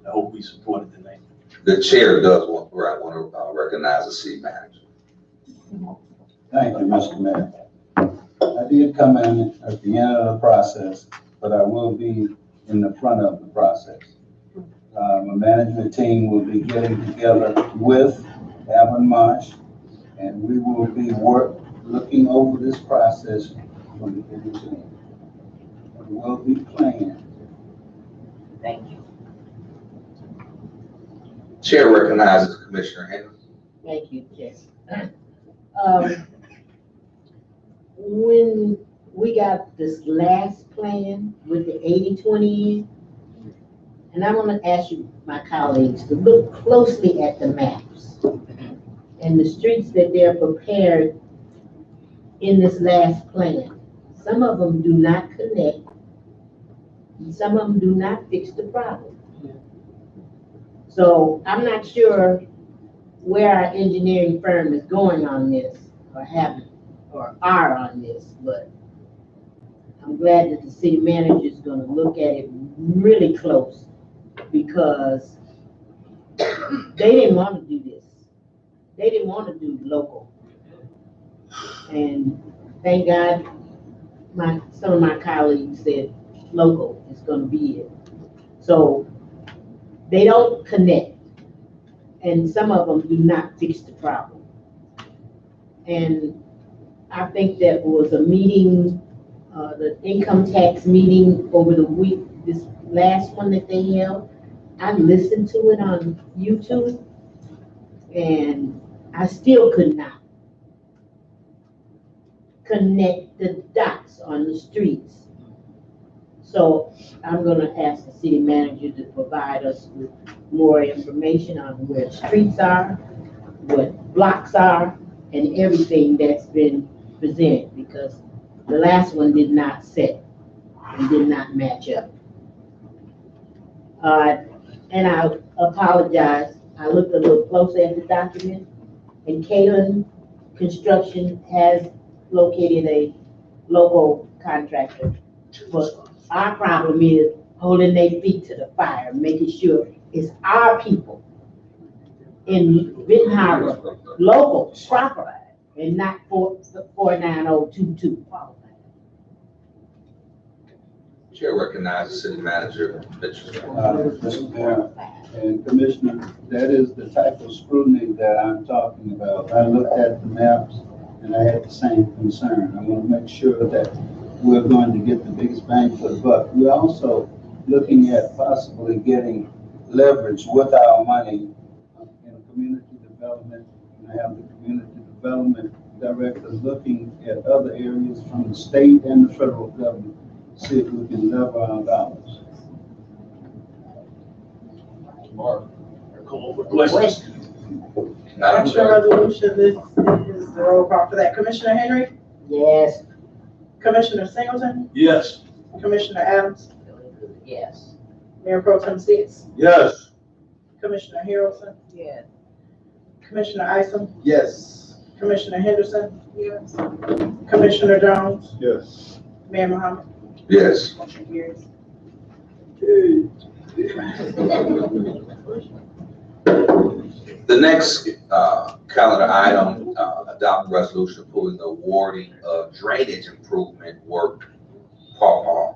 I hope we support it tonight. The chair does want to recognize the city manager. Thank you, Mr. Mayor. I did come in at the end of the process, but I will be in the front of the process. My management team will be getting together with Alvin Marsh, and we will be looking over this process from the beginning to the end. We will be planned. Thank you. Chair recognizes Commissioner Henry. Thank you, Chair. When we got this last plan with the 80-20 in, and I want to ask you, my colleagues, to look closely at the maps and the streets that they're prepared in this last plan. Some of them do not connect, and some of them do not fix the problem. So I'm not sure where our engineering firm is going on this, or are on this, but I'm glad that the city manager is going to look at it really close, because they didn't want to do this. They didn't want to do local. And thank God some of my colleagues said local is going to be it. So they don't connect, and some of them do not fix the problem. And I think that was a meeting, the income tax meeting over the week, this last one that they held. I listened to it on YouTube, and I still could not connect the dots on the streets. So I'm gonna ask the city manager to provide us with more information on where streets are, what blocks are, and everything that's been presented, because the last one did not set and did not match up. And I apologize, I looked a little closer at the document, and Kalen Construction has located a local contractor. But our problem is holding their feet to the fire, making sure it's our people in Benton Harbor, local, proper, and not 49022. Chair recognizes city manager Mitchell. Mr. Mayor and Commissioner, that is the type of scrutiny that I'm talking about. I looked at the maps and I had the same concern. I want to make sure that we're going to get the biggest bang for the buck. We're also looking at possibly getting leverage with our money in community development. And I have the community development director looking at other areas from the state and the federal government, see if we can lever our dollars. Mark, call for questions. Action resolution, this is the roll call for that. Commissioner Henry? Yes. Commissioner Singleton? Yes. Commissioner Adams? Yes. Mayor Pro Tem Seats? Yes. Commissioner Harrelson? Yes. Commissioner Isom? Yes. Commissioner Henderson? Yes. Commissioner Jones? Yes. Mayor Muhammad? Yes. Motion carries. The next calendar item, adopt a resolution approving the awarding of drainage improvement work, Paw.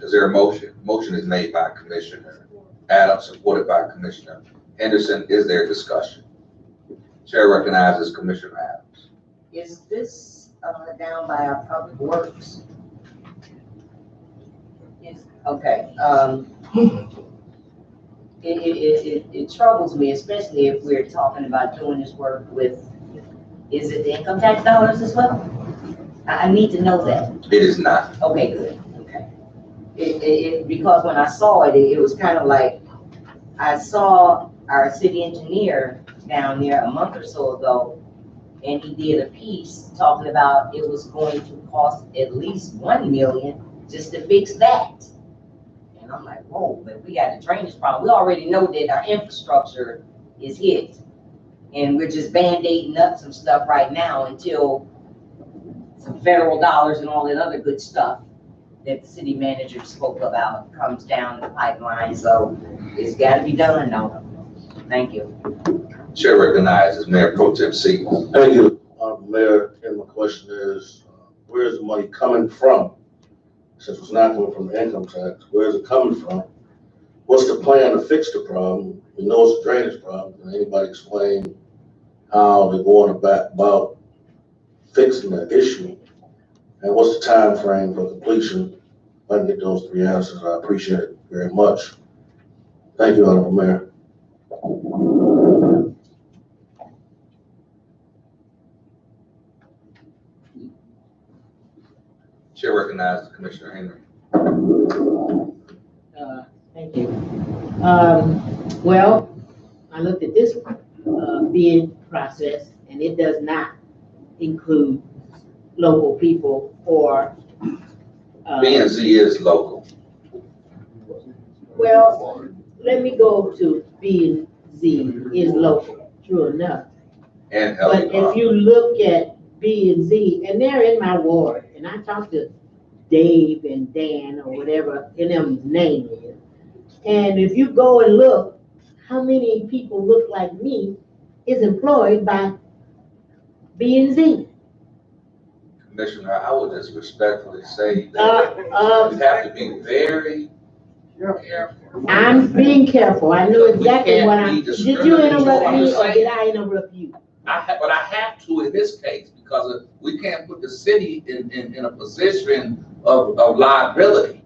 Is there a motion? Motion is made by Commissioner Adams, supported by Commissioner Henderson. Is there discussion? Chair recognizes Commissioner Adams. Is this down by our public works? Okay. It troubles me, especially if we're talking about doing this work with, is it the income tax dollars as well? I need to know that. It is not. Okay, good, okay. Because when I saw it, it was kind of like, I saw our city engineer down there a month or so ago, and he did a piece talking about it was going to cost at least $1 million just to fix that. And I'm like, whoa, but we got a drainage problem. We already know that our infrastructure is hit. And we're just band-aiding up some stuff right now until some federal dollars and all that other good stuff that the city manager spoke about comes down the pipeline. So it's gotta be done, though. Thank you. Chair recognizes Mayor Pro Tem Seaton. Thank you, Mayor, and my question is, where is the money coming from? Since it's not coming from the income tax, where is it coming from? What's the plan to fix the problem? We know it's a drainage problem. Can anybody explain how they're going about fixing the issue? And what's the time frame for completion? If I can get those three answers, I appreciate it very much. Thank you, Honorable Mayor. Chair recognizes Commissioner Henry. Thank you. Well, I looked at this bid process, and it does not include local people or. B&Z is local. Well, let me go to B&Z is local, true enough. And But if you look at B&Z, and they're in my ward, and I talked to Dave and Dan or whatever in them name is. And if you go and look, how many people look like me is employed by B&Z? Commissioner, I would just respectfully say that you have to be very careful. I'm being careful. I know exactly what I'm. Did you interrupt me or did I interrupt you? But I have to in this case because we can't put the city in a position of liability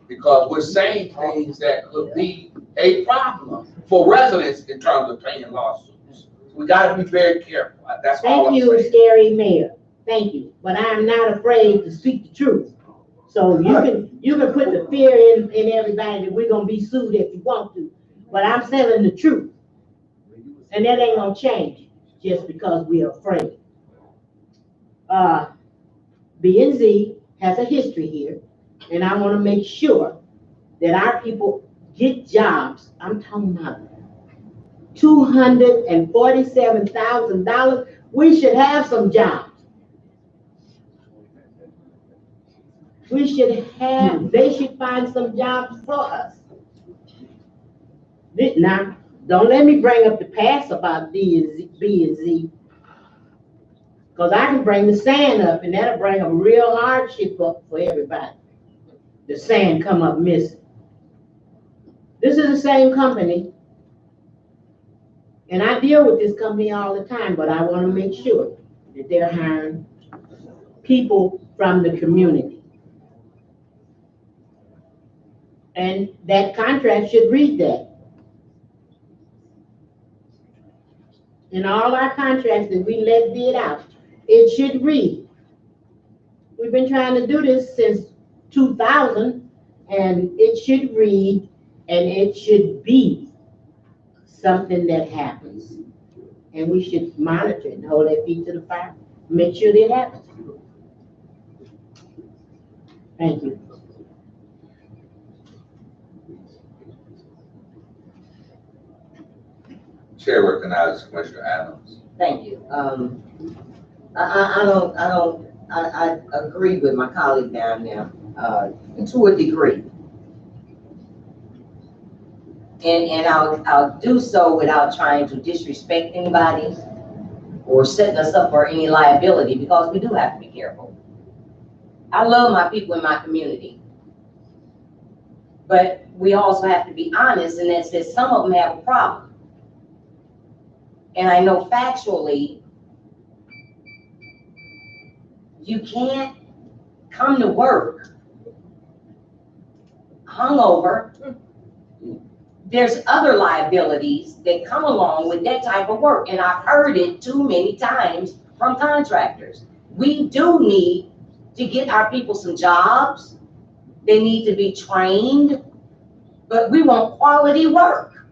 because we're saying things that could be a problem for residents in terms of paying lawsuits. We got to be very careful. That's all I'm saying. Thank you, scary mayor. Thank you. But I am not afraid to speak the truth. So you can put the fear in everybody that we're gonna be sued if you want to. But I'm telling the truth. And that ain't gonna change just because we're afraid. B&Z has a history here, and I wanna make sure that our people get jobs. I'm talking about $247,000. We should have some jobs. We should have, they should find some jobs for us. Now, don't let me bring up the past about B&Z, because I can bring the sand up and that'll bring a real hardship up for everybody. The sand come up missing. This is the same company, and I deal with this company all the time, but I want to make sure that they're hiring people from the community. And that contract should read that. In all our contracts that we let bid out, it should read. We've been trying to do this since 2000, and it should read, and it should be something that happens. And we should monitor it and hold our feet to the fire, make sure that it happens. Thank you. Chair recognizes Commissioner Adams. Thank you. I agree with my colleague down there, to a degree. And I'll do so without trying to disrespect anybody or setting us up for any liability because we do have to be careful. I love my people in my community. But we also have to be honest, and that says some of them have a problem. And I know factually, you can't come to work hungover. There's other liabilities that come along with that type of work. And I've heard it too many times from contractors. We do need to get our people some jobs. They need to be trained, but we want quality work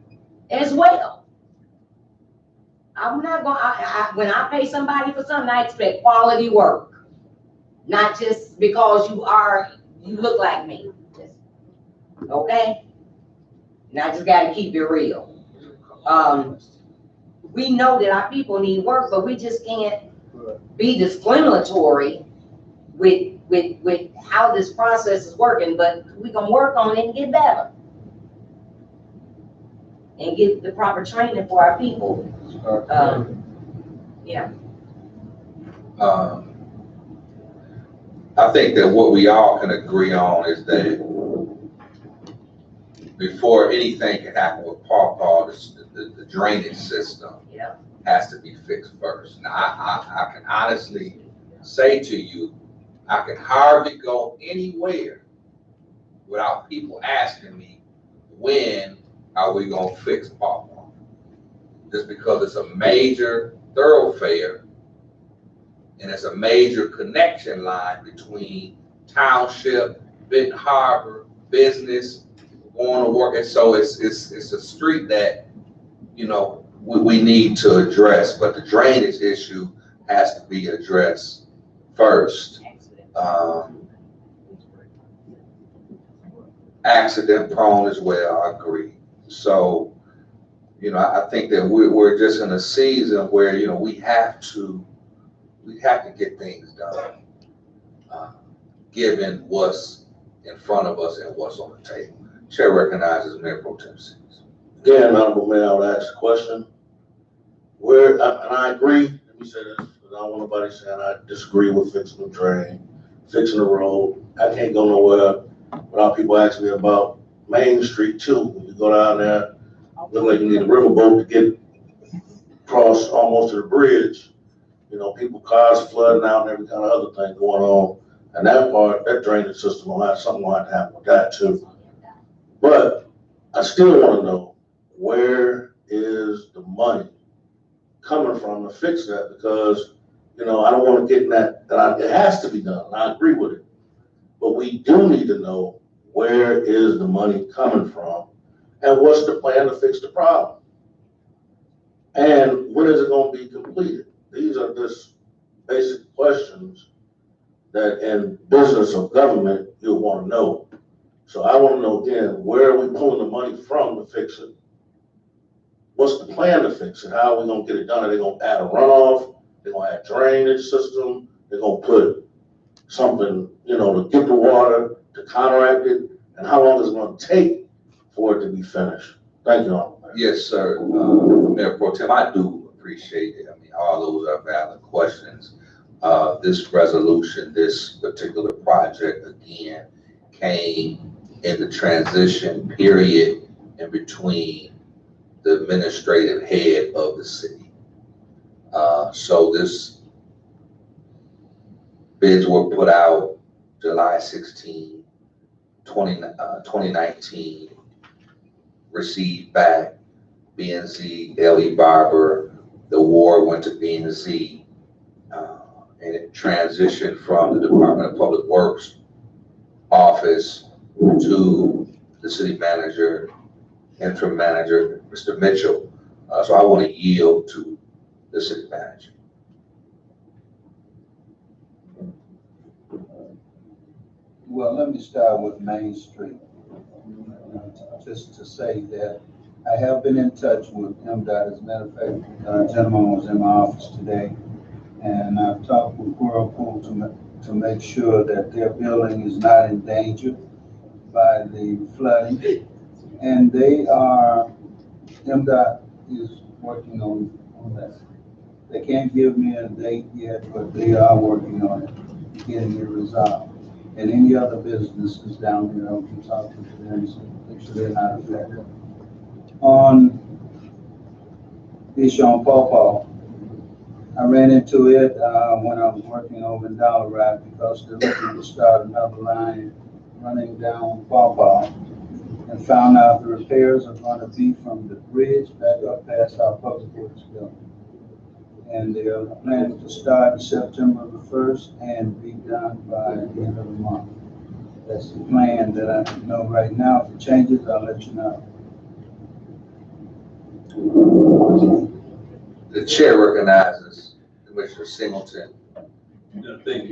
as well. I'm not going, when I pay somebody for something, I expect quality work, not just because you look like me. okay? And I just gotta keep it real. We know that our people need work, but we just can't be discriminatory with how this process is working, but we can work on it and get better. And get the proper training for our people. Yeah. I think that what we all can agree on is that before anything can happen with Paw Paw, the drainage system has to be fixed first. Now, I can honestly say to you, I can hardly go anywhere without people asking me, when are we gonna fix Paw Paw? Just because it's a major thoroughfare and it's a major connection line between township, Benton Harbor, business, going to work. And so it's a street that, you know, we need to address, but the drainage issue has to be addressed first. Accident prone as well, I agree. So, you know, I think that we're just in a season where, you know, we have to get things done, given what's in front of us and what's on the table. Chair recognizes Mayor Pro Tem Sings. Again, Honorable Mayor, I would ask a question. And I agree, let me say this, because I don't want nobody saying I disagree with fixing the drain, fixing the road. I can't go nowhere without people asking me about Main Street too. When you go down there, look like you need a riverboat to get across almost to the bridge. You know, cars flooding out and every kind of other thing going on. And that part, that drainage system will have something like to happen with that too. But I still want to know, where is the money coming from to fix that? Because, you know, I don't want to get in that it has to be done. I agree with it. But we do need to know, where is the money coming from? And what's the plan to fix the problem? And when is it going to be completed? These are just basic questions that in business of government, you'll want to know. So I want to know again, where are we pulling the money from to fix it? What's the plan to fix it? How are we going to get it done? Are they going to add a runoff? They're going to add drainage system? They're going to put something, you know, to get the water, to counteract it? And how long is it going to take for it to be finished? Thank you, Honorable Mayor. Yes, sir. Mayor Pro Tem, I do appreciate it. I mean, all those are valid questions. This resolution, this particular project, again, came in the transition period in between the administrative head of the city. So this bids were put out July 16, 2019, received back B&Z, L.E. Barber. The award went to B&Z, and it transitioned from the Department of Public Works office to the city manager, interim manager, Mr. Mitchell. So I want to yield to the city manager. Well, let me start with Main Street. Just to say that I have been in touch with MDOT. As a matter of fact, a gentleman was in my office today, and I've talked with Whirlpool to make sure that their building is not in danger by the flooding. And MDOT is working on that. They can't give me a date yet, but they are working on it, getting it resolved. And any other businesses down here, I'll be talking to them, so make sure they're not affected. On the issue on Paw Paw, I ran into it when I was working over in Dollar Rock, because they're looking to start another line running down Paw Paw, and found out the repairs are going to be from the bridge back up past our public works building. And they are planning to start September the 1st and be done by the end of the month. That's the plan that I know right now. If it changes, I'll let you know. The chair recognizes Commissioner Singleton. I think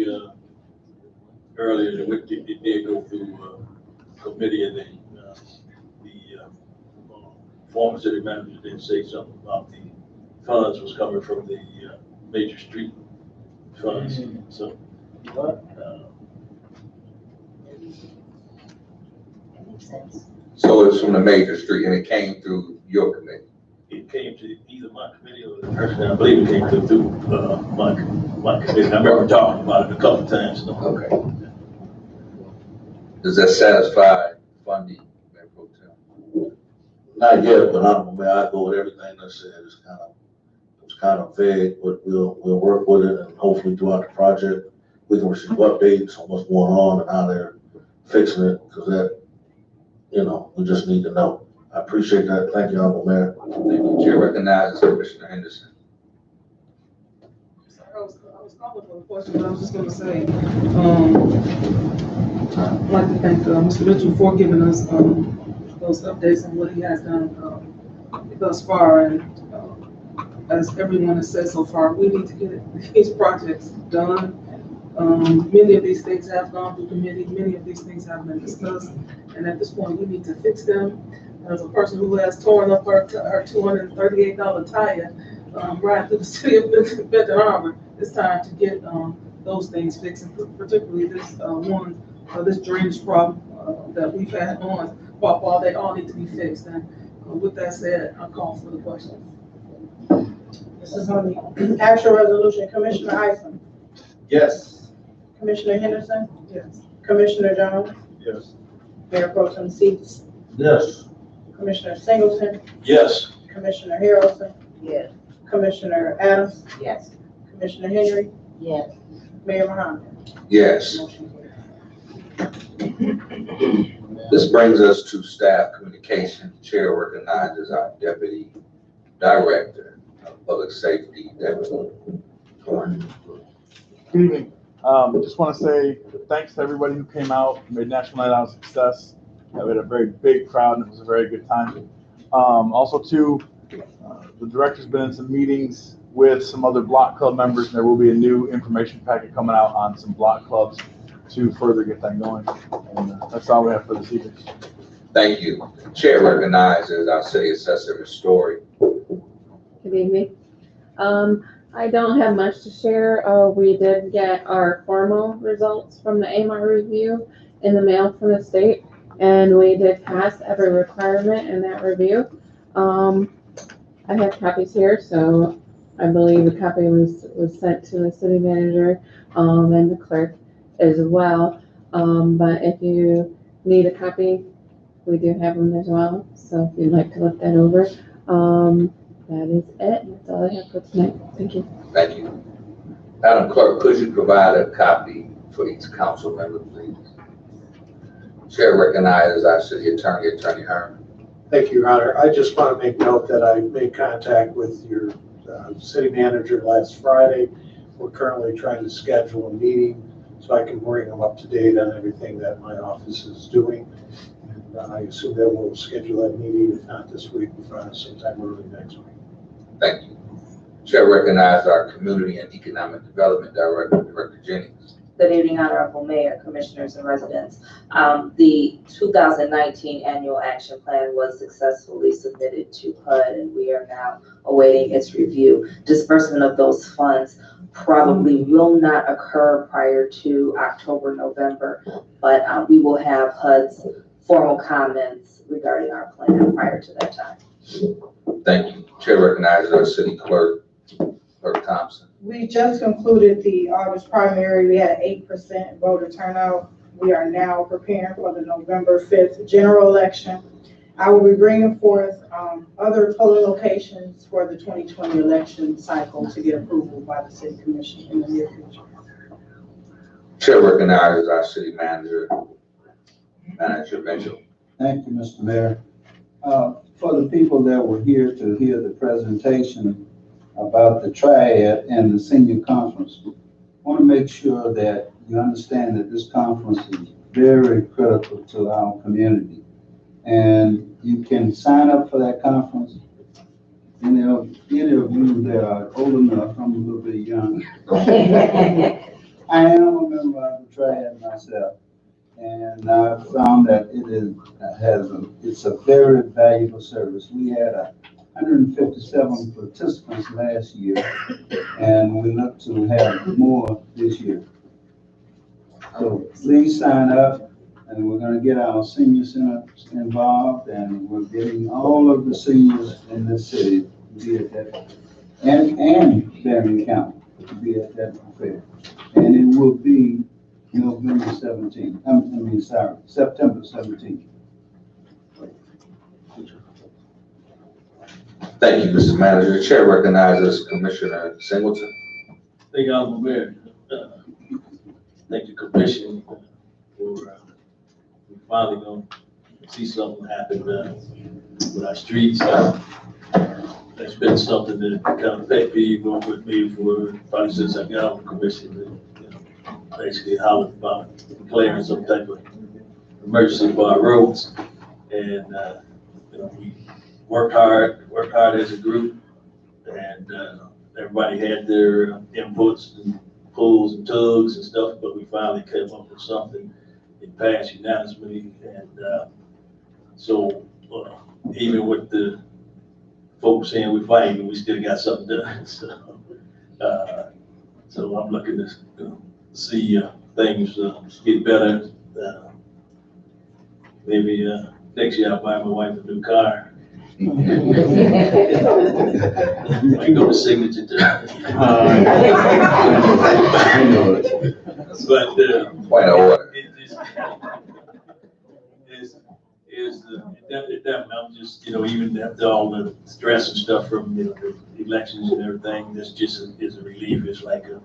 earlier it did go through committee, and then former city manager did say something about the funds was coming from the major street funds. So, So it's from the major street and it came through your committee? it came to either my committee or the person, I believe it came through my committee. I remember talking about it a couple of times. So. Okay. Does that satisfy funding, Mayor Pro Tem? Not yet, but I go with everything that's said. It's kind of vague, but we'll work with it, and hopefully throughout the project, we can receive updates on what's going on and how they're fixing it, because that, we just need to know. I appreciate that. Thank you, Honorable Mayor. Thank you. Chair recognizes Commissioner Henderson. I was calling for a question, but I was just gonna say, I'd like to thank Mr. Mitchell for giving us those updates on what he has done thus far. And as everyone has said so far, we need to get these projects done. Many of these things have gone through committee, many of these things have been discussed, and at this point, we need to fix them. As a person who has torn up her $238 tire riding through the city of Benton Harbor, it's time to get those things fixed, and particularly this drainage problem that we've had on Wall. They all need to be fixed. And with that said, I'll call for the question. This is on the actual resolution. Commissioner Iceland? Yes. Commissioner Henderson? Yes. Commissioner Jones? Yes. Mayor Pro Tem Seats? Yes. Commissioner Singleton? Yes. Commissioner Harrelson? Yes. Commissioner Adams? Yes. Commissioner Henry? Yes. Mayor Muhammad? Yes. Motion carries. This brings us to staff communication. Chair recognizes our Deputy Director of Public Safety, Deputy Gordon. Good evening. Just want to say thanks to everybody who came out, made National Night Out a success. We had a very big crowd and it was a very good time. Also too, the director's been in some meetings with some other block club members, and there will be a new information packet coming out on some block clubs to further get that going. And that's all we have for this evening. Thank you. Chair recognizes our City Assessor, Ms. Story. Good evening. I don't have much to share. We did get our formal results from the AMAR review in the mail from the state, and we did pass every requirement in that review. I have copies here, so I believe a copy was sent to the city manager and the clerk as well. But if you need a copy, we do have them as well. So if you'd like to look that over, that is it. That's all I have for tonight. Thank you. Thank you. Madam Clerk, could you provide a copy for each council member, please? Chair recognizes our City Attorney, Attorney Herman. Thank you, Your Honor. I just want to make note that I made contact with your city manager last Friday. We're currently trying to schedule a meeting so I can bring them up to date on everything that my office is doing. And I assume that we'll schedule that meeting, if not this week, sometime early next week. Thank you. Chair recognizes our Community and Economic Development Director, Director Jennings. Good evening, Honorable Mayor, Commissioners, and residents. The 2019 Annual Action Plan was successfully submitted to HUD, and we are now awaiting its review. Disbursement of those funds probably will not occur prior to October, November, but we will have HUD's formal comments regarding our plan prior to that time. Thank you. Chair recognizes our City Clerk, Clerk Thompson. We just concluded the August primary. We had 8% voter turnout. We are now preparing for the November 5th general election. I will be bringing forth other polling locations for the 2020 election cycle to get approval by the City Commission in the near future. Chair recognizes our City Manager, Manager Mitchell. Thank you, Mr. Mayor. For the people that were here to hear the presentation about the triad and the senior conference, I want to make sure that you understand that this conference is very critical to our community. And you can sign up for that conference. Any of you that are old enough, I'm a little bit young. I am a member of the triad myself. And I found that it's a very valuable service. We had 157 participants last year, and we look to have more this year. So please sign up, and we're gonna get our senior center involved, and we're getting all of the seniors in the city to be at that, and Berrien County to be at that fair. And it will be November 17th, September 17th. Thank you, Mr. Manager. The chair recognizes Commissioner Singleton. Thank you, Honorable Mayor. Thank you, Commission, for we finally gonna see something happen with our streets. That's been something that kind of pet peeve with me for probably since I got on the commission. Basically hollering about declaring some type of emergency for our roads. And, we worked hard as a group, and everybody had their inputs and pulls and tugs and stuff, but we finally came up with something. It passed unanimously, and so even with the folks saying we're fighting, we still got something done. So I'm looking to see things get better. Maybe next year I'll buy my wife a new car. I go to signature too. But I'm just, even after all the stress and stuff from, the elections and everything, this just is a relief. It's like a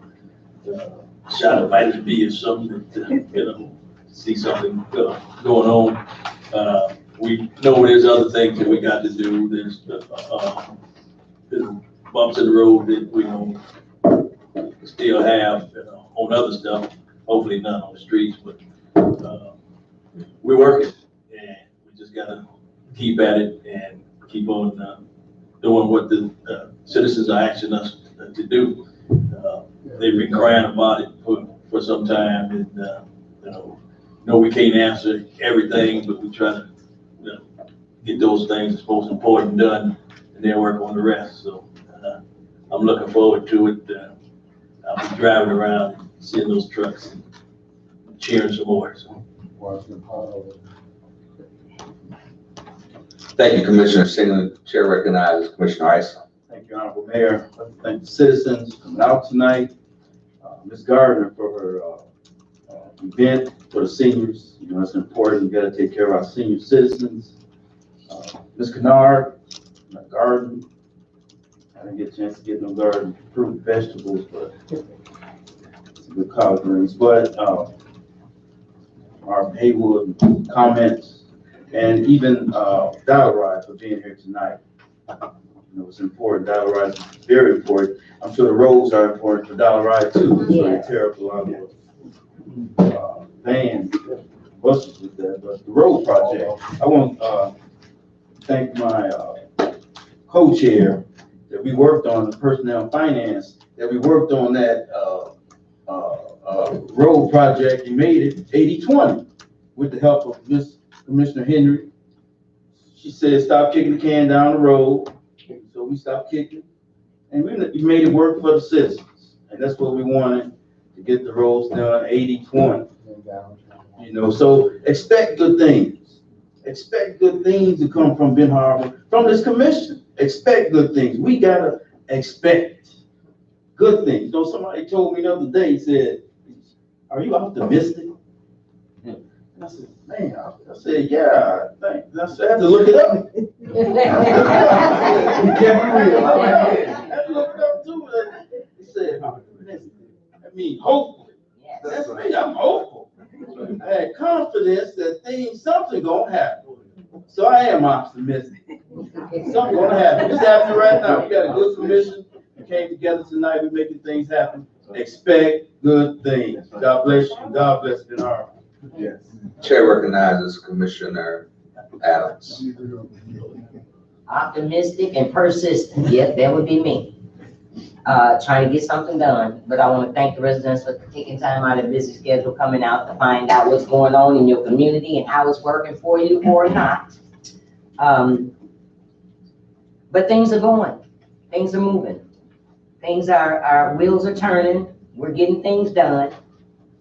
shot of vitamin B or something that, see something going on. We know there's other things that we got to do. There's bumps in the road that we still have on other stuff. Hopefully none on the streets, but we're working, and we just gotta keep at it and keep on doing what the citizens are asking us to do. They've been crying about it for some time, and we can't answer everything, but we try to get those things that's most important done, and then work on the rest. So I'm looking forward to it. I'll be driving around and seeing those trucks and cheering some more. So. Thank you, Commissioner Singleton. Chair recognizes Commissioner Isom. Thank you, Honorable Mayor. I'd like to thank the citizens coming out tonight. Ms. Gardner for her event for the seniors. It's important. We got to take care of our senior citizens. Ms. Kennard, my garden. I didn't get a chance to get no garden fruit, vegetables, but some good collard greens. But our Haywood comments, and even Dial Ride for being here tonight. It's important. Dial Ride is very important. I'm sure the roads are important for Dial Ride too. So they tear up a lot of vans, buses with that. But the road project, I want to thank my co-chair that we worked on, the personnel and finance, that we worked on that road project and made it 80-20 with the help of Miss Commissioner Henry. She said, stop kicking the can down the road. So we stopped kicking, and we made it work for the citizens. And that's what we wanted, to get the roads done 80-20. So expect good things. Expect good things to come from Ben Harbor, from this commission. Expect good things. We gotta expect good things. Somebody told me the other day, said, are you optimistic? And I said, man, I said, yeah, thanks. I said, I had to look it up. I had to look it up too. He said, optimistic. I mean, hopeful. That's me, I'm hopeful. I had confidence that something gonna happen. So I am optimistic. Something gonna happen. It's happening right now. We got a good commission. We came together tonight. We're making things happen. Expect good things. God bless you. God bless Ben Harbor. Yes. Chair recognizes Commissioner Adams. Optimistic and persistent. Yep, that would be me. trying to get something done. But I want to thank the residents for taking time out of their busy schedule, coming out to find out what's going on in your community and how it's working for you or not. But things are going, things are moving. Things our wheels are turning, we're getting things done.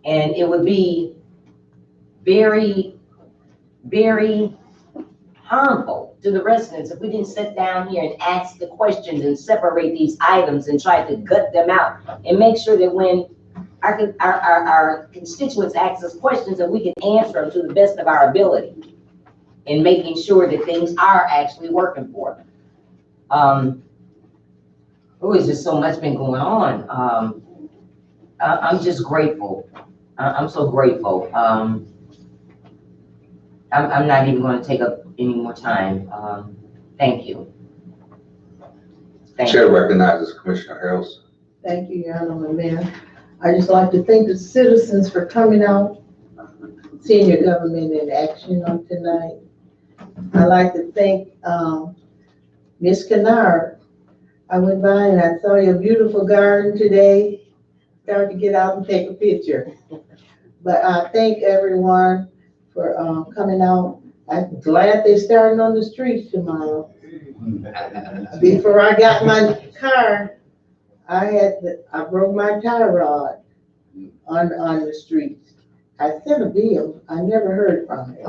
And it would be very, very harmful to the residents if we didn't sit down here and ask the questions and separate these items and try to gut them out and make sure that when our constituents ask us questions that we can answer them to the best of our ability in making sure that things are actually working for them. It's just so much been going on. I'm just grateful. I'm so grateful. I'm not even going to take up any more time. Thank you. Chair recognizes Commissioner Harrelson. Thank you, Your Honor, Mayor. I just like to thank the citizens for coming out, seeing your government in action on tonight. I'd like to thank Ms. Kennard. I went by and I saw your beautiful garden today. Started to get out and take a picture. But I thank everyone for coming out. I'm glad they're starting on the streets tomorrow. Before I got my car, I broke my tie rod on the streets. I sent a bill. I never heard from it.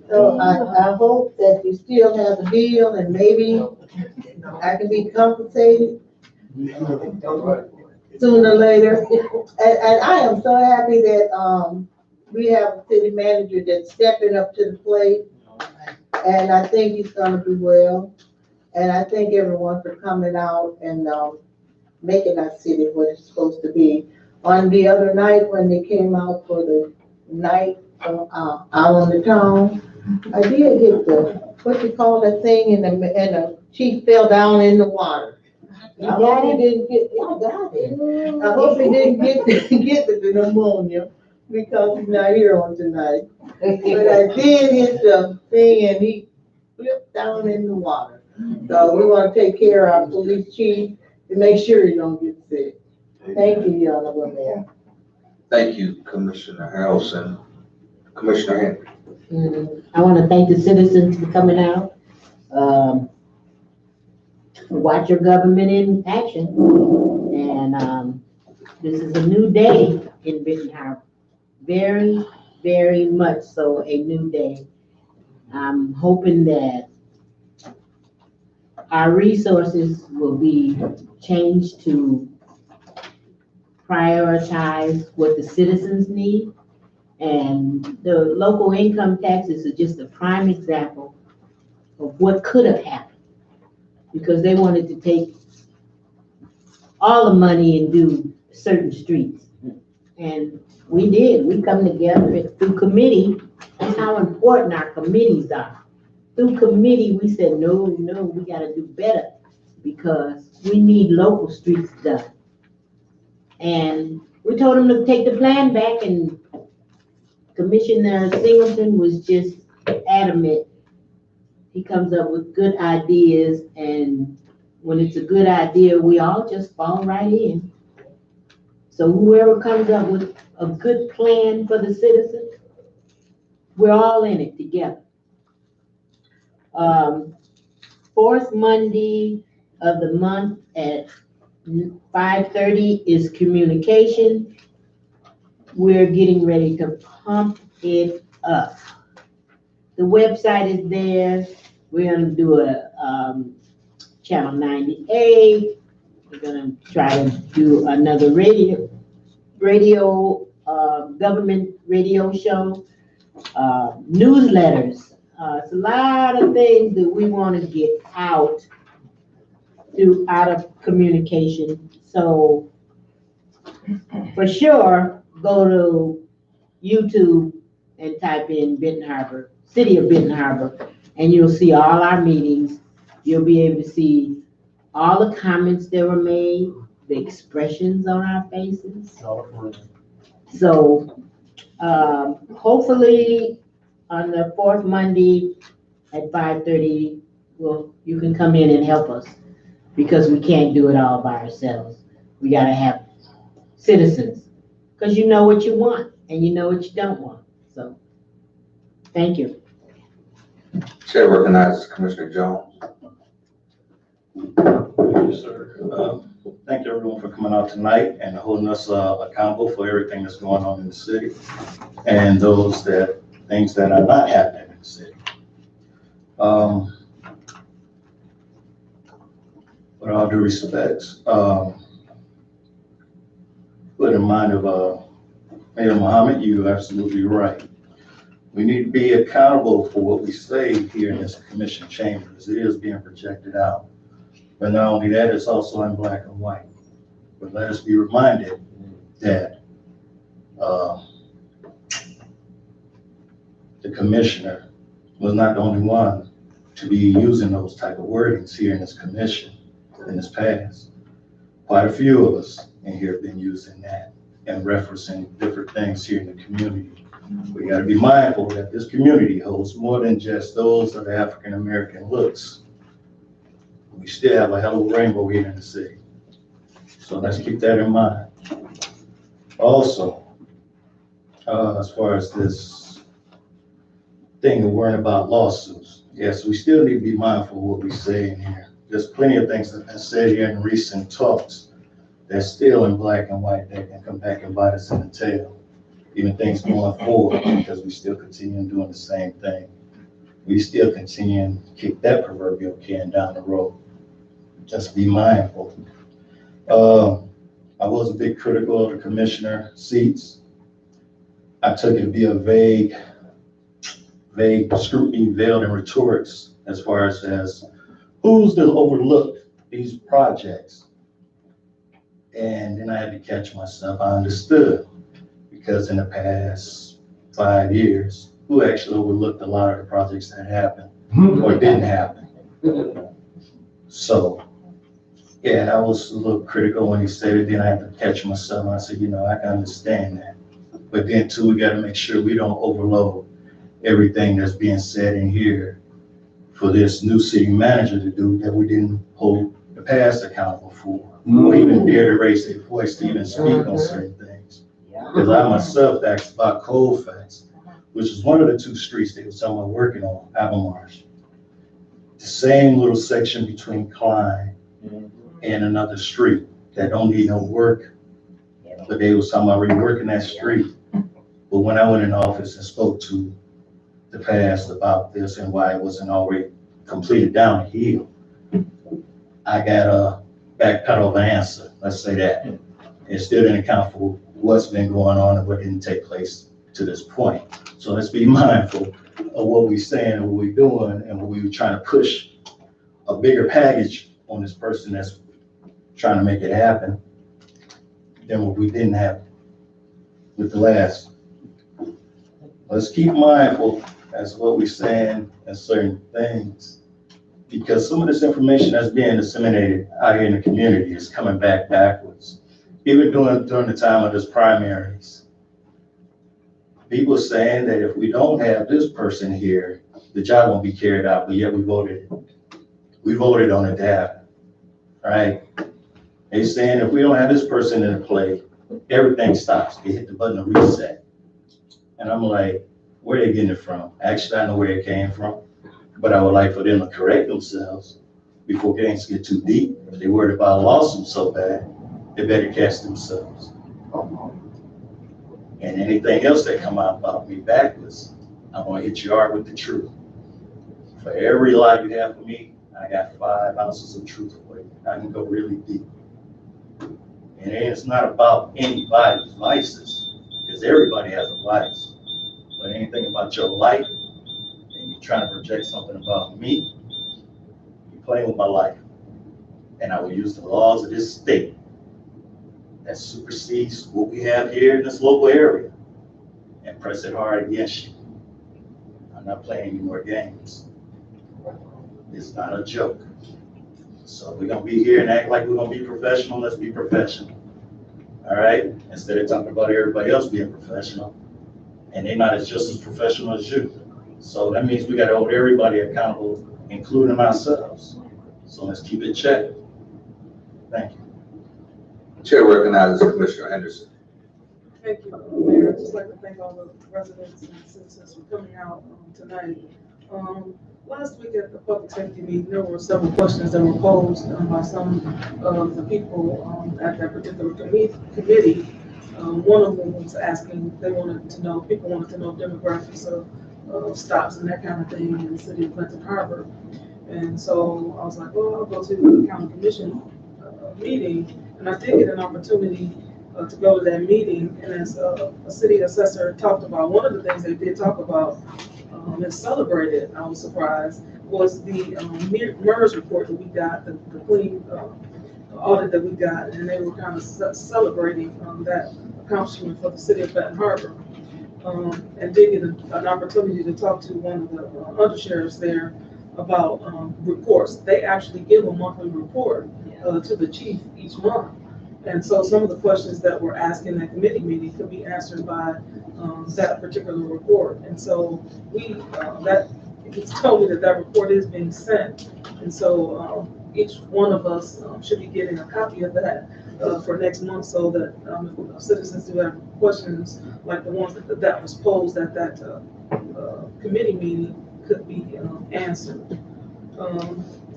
So I hope that you still have the bill and maybe I can be compensated sooner or later. And I am so happy that we have a city manager that's stepping up to the plate. And I think he's gonna do well. And I thank everyone for coming out and making our city what it's supposed to be. On the other night when they came out for the night out on the town, I did hit the, what you call that thing, and the chief fell down in the water. I hope he didn't get, I got it. I hope he didn't get the pneumonia because he's not here on tonight. But I did hit the thing and he flipped down in the water. So we want to take care of our police chief and make sure he don't get sick. Thank you, Your Honorable Mayor. Thank you, Commissioner Harrelson. Commissioner Henry. I want to thank the citizens for coming out. Watch your government in action. And this is a new day in Benton Harbor. Very, very much so a new day. I'm hoping that our resources will be changed to prioritize what the citizens need. And the local income taxes are just a prime example of what could have happened, because they wanted to take all the money and do certain streets. And we did. We come together through committee. That's how important our committees are. Through committee, we said, no, we gotta do better because we need local streets done. And we told them to take the plan back, and Commissioner Singleton was just adamant. He comes up with good ideas, and when it's a good idea, we all just fall right in. So whoever comes up with a good plan for the citizens, we're all in it together. Fourth Monday of the month at 5:30 is communication. We're getting ready to pump it up. The website is there. We're gonna do a channel 98. We're gonna try to do another government radio show, newsletters. It's a lot of things that we want to get out of communication. So for sure, go to YouTube and type in Benton Harbor, City of Benton Harbor, and you'll see all our meetings. You'll be able to see all the comments that were made, the expressions on our faces. So hopefully on the fourth Monday at 5:30, you can come in and help us. because we can't do it all by ourselves. We gotta have citizens, because you know what you want and you know what you don't want. So, thank you. Chair recognizes Commissioner Jones. Thank you, sir. Thank you everyone for coming out tonight and holding us accountable for everything that's going on in the city and things that are not happening in the city. With all due respects, with in mind of Mayor Muhammad, you're absolutely right. We need to be accountable for what we say here in this commission chamber, as it is being projected out. But not only that, it's also in black and white. But let us be reminded that the commissioner was not the only one to be using those type of wordings here in this commission in this past. Quite a few of us in here have been using that and referencing different things here in the community. We got to be mindful that this community holds more than just those of the African-American looks. We still have a hell of a rainbow here in the city. So let's keep that in mind. Also, as far as this thing of worrying about lawsuits, yes, we still need to be mindful of what we say in here. There's plenty of things that have been said here in recent talks that's still in black and white that can come back and bite us in the tail. Even things going forward, because we still continue doing the same thing. We still continue to kick that proverbial can down the road. Just be mindful. I was a bit critical of the commissioner seats. I took it to be a vague scrutiny veiled in rhetorics as far as who's to overlook these projects. And then I had to catch myself. I understood, because in the past 5 years, who actually overlooked a lot of the projects that happened or didn't happen. So, yeah, I was a little critical when he said it. Then I had to catch myself. I said, I can understand that. But then too, we got to make sure we don't overload everything that's being said in here for this new city manager to do that we didn't hold the past accountable for. Or even dare to raise their voice to even speak on certain things. Because I myself asked about Colfax, which is one of the 2 streets they were someone working on, Albemarle. The same little section between Klein and another street that don't need no work, but they was talking about reworking that street. But when I went in the office and spoke to the past about this and why it wasn't already completed down the hill, I got a backpedal answer, let's say that. It still didn't account for what's been going on and what didn't take place to this point. So let's be mindful of what we're saying and what we're doing and what we were trying to push a bigger package on this person that's trying to make it happen than what we didn't have with the last. Let's keep mindful as what we're saying and certain things, because some of this information that's being disseminated out here in the community is coming backwards. Even during the time of this primaries, people saying that if we don't have this person here, the job won't be carried out, but yet we voted on it to happen, right? They saying if we don't have this person in the play, everything stops. They hit the button of reset. And I'm like, where are they getting it from? Actually, I know where it came from, but I would like for them to correct themselves before things get too deep. If they're worried about a lawsuit so bad, they better catch themselves. And anything else that come out about me backwards, I'm gonna hit you hard with the truth. For every lie you have for me, I got 5 ounces of truth for you. I can go really deep. And it's not about anybody's vices, because everybody has a vice. But anything about your life, and you're trying to project something about me, you're playing with my life. And I will use the laws of this state that supersedes what we have here in this local area and press it hard against you. I'm not playing any more games. It's not a joke. So we're gonna be here and act like we're gonna be professional, let's be professional. All right? Instead of talking about everybody else being professional, and they're not just as professional as you. So that means we gotta hold everybody accountable, including ourselves. So let's keep it checked. Thank you. Chair recognizes Commissioner Henderson. Thank you, Mayor. I'd just like to thank all the residents and citizens for coming out tonight. Last week at the public safety meeting, there were several questions that were posed by some of the people at that particular committee. One of them was asking, people wanted to know demographics of stops and that kind of thing in the city of Benton Harbor. And so I was like, well, I'll go to the county commission meeting, and I did get an opportunity to go to that meeting. And as a city assessor talked about, one of the things they did talk about and celebrated, I was surprised, was the MERS report that we got, the clean audit that we got, and they were kind of celebrating that accomplishment for the city of Benton Harbor. And did get an opportunity to talk to one of the undersheriffs there about reports. They actually give a monthly report to the chief each month. And so some of the questions that were asked in that committee meeting could be answered by that particular report. And so it's told me that report is being sent. And so each one of us should be getting a copy of that for next month, so that if citizens do have questions like the ones that was posed at that committee meeting could be answered.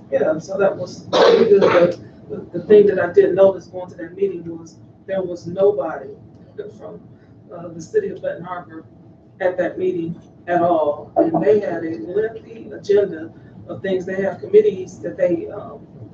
Yeah, so that was really good. The thing that I did notice going to that meeting was there was nobody from the city of Benton Harbor at that meeting at all. And they had a lengthy agenda of things. They have committees that they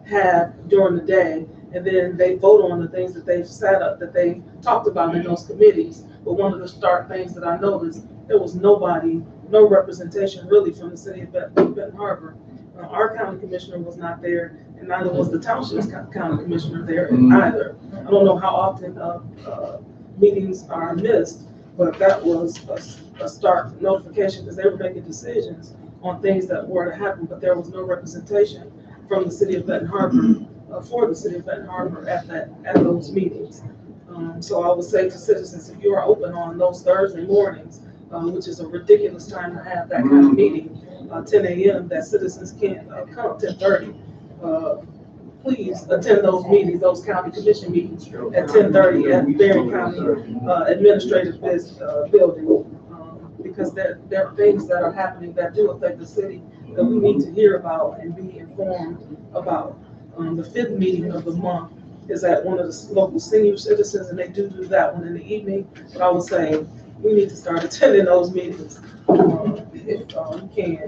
have during the day, and then they vote on the things that they've set up, that they talked about in those committees. But one of the stark things that I noticed, there was nobody, no representation really from the city of Benton Harbor. Our county commissioner was not there, and neither was the township's county commissioner there either. I don't know how often meetings are missed, but that was a stark notification, because they were making decisions on things that were to happen, but there was no representation from the city of Benton Harbor for the city of Benton Harbor at those meetings. So I would say to citizens, if you are open on those Thursday mornings, which is a ridiculous time to have that kind of meeting, 10 a.m. that citizens can't come 10:30. Please attend those meetings, those county commission meetings at 10:30 at Berry County Administrative Building, because there are things that are happening that do affect the city that we need to hear about and be informed about. The 5th meeting of the month is at one of the local senior citizens, and they do that one in the evening. But I would say we need to start attending those meetings if we can.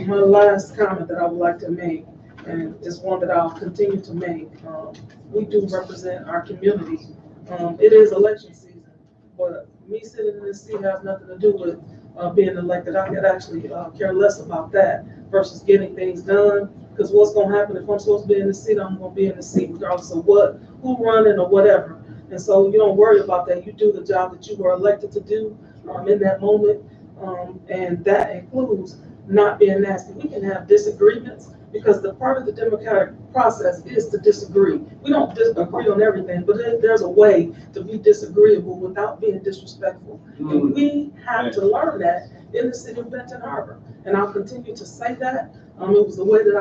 My last comment that I would like to make, and it's one that I'll continue to make, we do represent our community. It is election season, but me sitting in this seat has nothing to do with being elected. I could actually care less about that versus getting things done. Because what's going to happen if I'm supposed to be in the seat, I'm going to be in the seat regardless of who running or whatever. And so you don't worry about that. You do the job that you were elected to do in that moment. And that includes not being nasty. We can have disagreements, because the part of the democratic process is to disagree. We don't disagree on everything, but there's a way to be disagreeable without being disrespectful. And we have to learn that in the city of Benton Harbor. And I'll continue to say that. It was the way that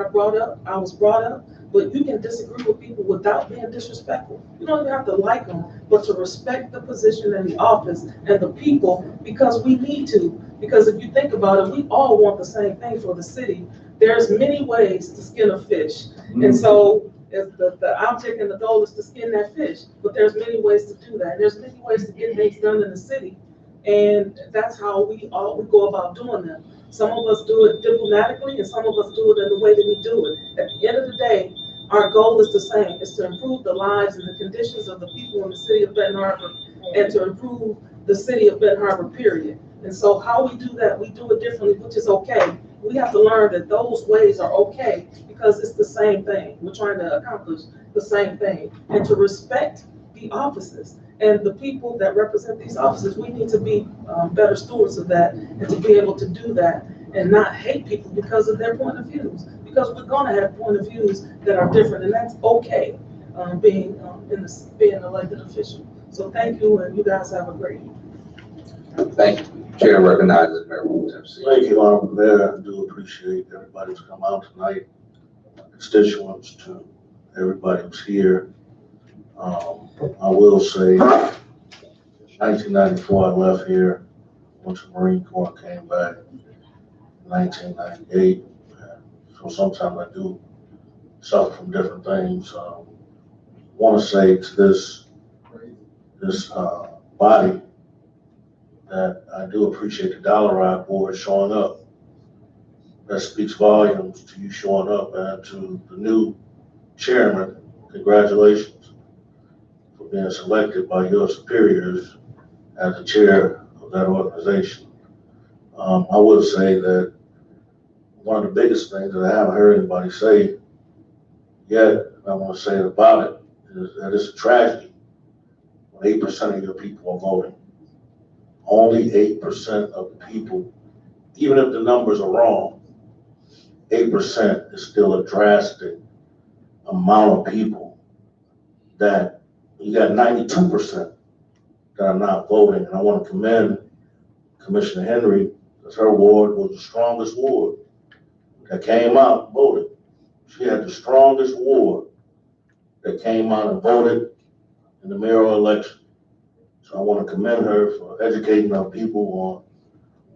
I was brought up, but you can disagree with people without being disrespectful. You don't even have to like them, but to respect the position and the office and the people, because we need to. Because if you think about it, we all want the same thing for the city. There's many ways to skin a fish. And so if the object and the goal is to skin that fish, but there's many ways to do that. And there's many ways to get things done in the city. And that's how we go about doing them. Some of us do it diplomatically, and some of us do it in the way that we do it. At the end of the day, our goal is the same. It's to improve the lives and the conditions of the people in the city of Benton Harbor, and to improve the city of Benton Harbor, period. And so how we do that, we do it differently, which is okay. We have to learn that those ways are okay, because it's the same thing. We're trying to accomplish the same thing. And to respect the offices and the people that represent these offices, we need to be better stewards of that, and to be able to do that and not hate people because of their point of views. Because we're going to have point of views that are different, and that's okay, being an elected official. So thank you, and you guys have a great evening. Thank you. Chair recognizes Mayor Williams. Thank you, Mayor. I do appreciate everybody to come out tonight, constituents to everybody was here. I will say, 1994, I left here, went to Marine Corps, came back, 1998. So sometimes I do suffer from different things. Want to say to this body that I do appreciate the Dollar Rock Board showing up. That speaks volumes to you showing up, and to the new chairman, congratulations for being selected by your superiors as the chair of that organization. I would say that one of the biggest things that I haven't heard anybody say yet, I want to say about it, is that it's a tragedy when 8% of your people are voting. Only 8% of the people, even if the numbers are wrong, 8% is still a drastic amount of people. That you got 92% that are not voting. And I want to commend Commissioner Henry, because her ward was the strongest ward that came out and voted. She had the strongest ward that came out and voted in the mayoral election. So I want to commend her for educating our people on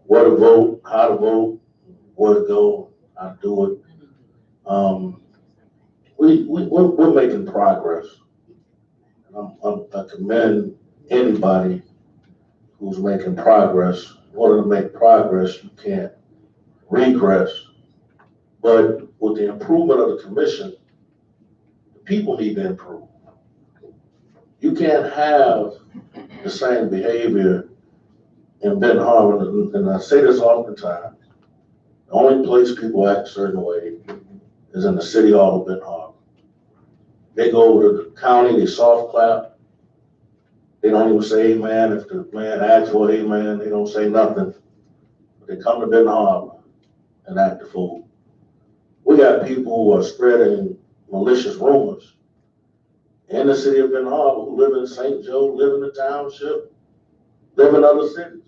where to vote, how to vote, where to go, how to do it. We're making progress. I commend anybody who's making progress. In order to make progress, you can't regress. But with the improvement of the commission, the people need to improve. You can't have the same behavior in Benton Harbor, and I say this all the time. The only place people act a certain way is in the city hall of Benton Harbor. They go over to the county, they soft clap. They don't even say amen. If the man asks for amen, they don't say nothing. But they come to Benton Harbor and act the fool. We got people who are spreading malicious rumors in the city of Benton Harbor who live in St. Joe, live in the township, live in other cities.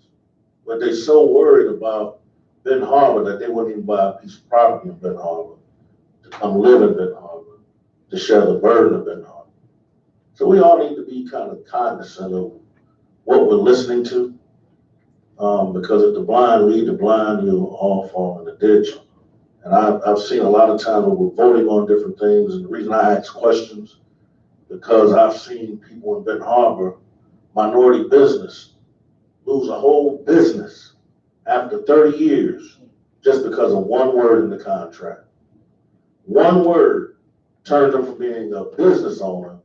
But they're so worried about Benton Harbor that they wouldn't even buy a piece of property in Benton Harbor to come live in Benton Harbor, to share the burden of Benton Harbor. So we all need to be kind of cognizant of what we're listening to, because if the blind lead the blind, you'll all fall in the ditch. And I've seen a lot of times when we're voting on different things, and the reason I ask questions, because I've seen people in Benton Harbor, minority business, lose a whole business after 30 years just because of one word in the contract. One word turned them from being a business owner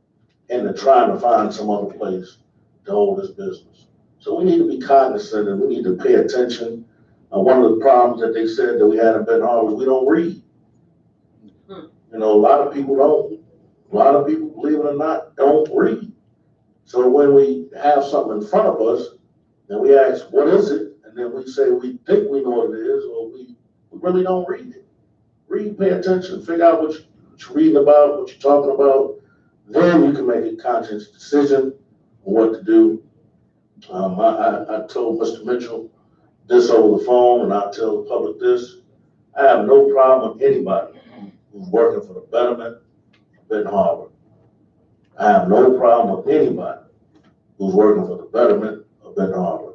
into trying to find some other place to hold his business. So we need to be cognizant and we need to pay attention. One of the problems that they said that we had in Benton Harbor is we don't read. You know, a lot of people don't. A lot of people, believe it or not, don't read. So when we have something in front of us and we ask, what is it? And then we say we think we know what it is, or we really don't read it. Read, pay attention, figure out what you're reading about, what you're talking about. Then you can make a conscious decision on what to do. I told Mr. Mitchell this over the phone, and I'll tell the public this. I have no problem with anybody who's working for the betterment of Benton Harbor. I have no problem with anybody who's working for the betterment of Benton Harbor.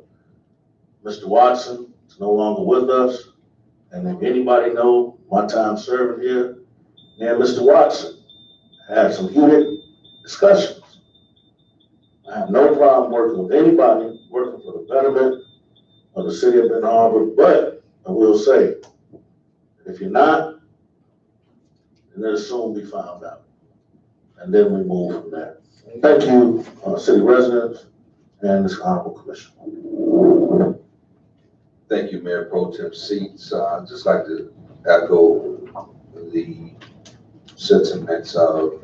Mr. Watson is no longer with us, and if anybody know my time serving here, then Mr. Watson had some heated discussions. I have no problem working with anybody working for the betterment of the city of Benton Harbor, but I will say, if you're not, then it'll soon be found out. And then we move from there. Thank you, city residents and this honorable commission. Thank you, Mayor Pro Tem Seats. I'd just like to echo the sentiments of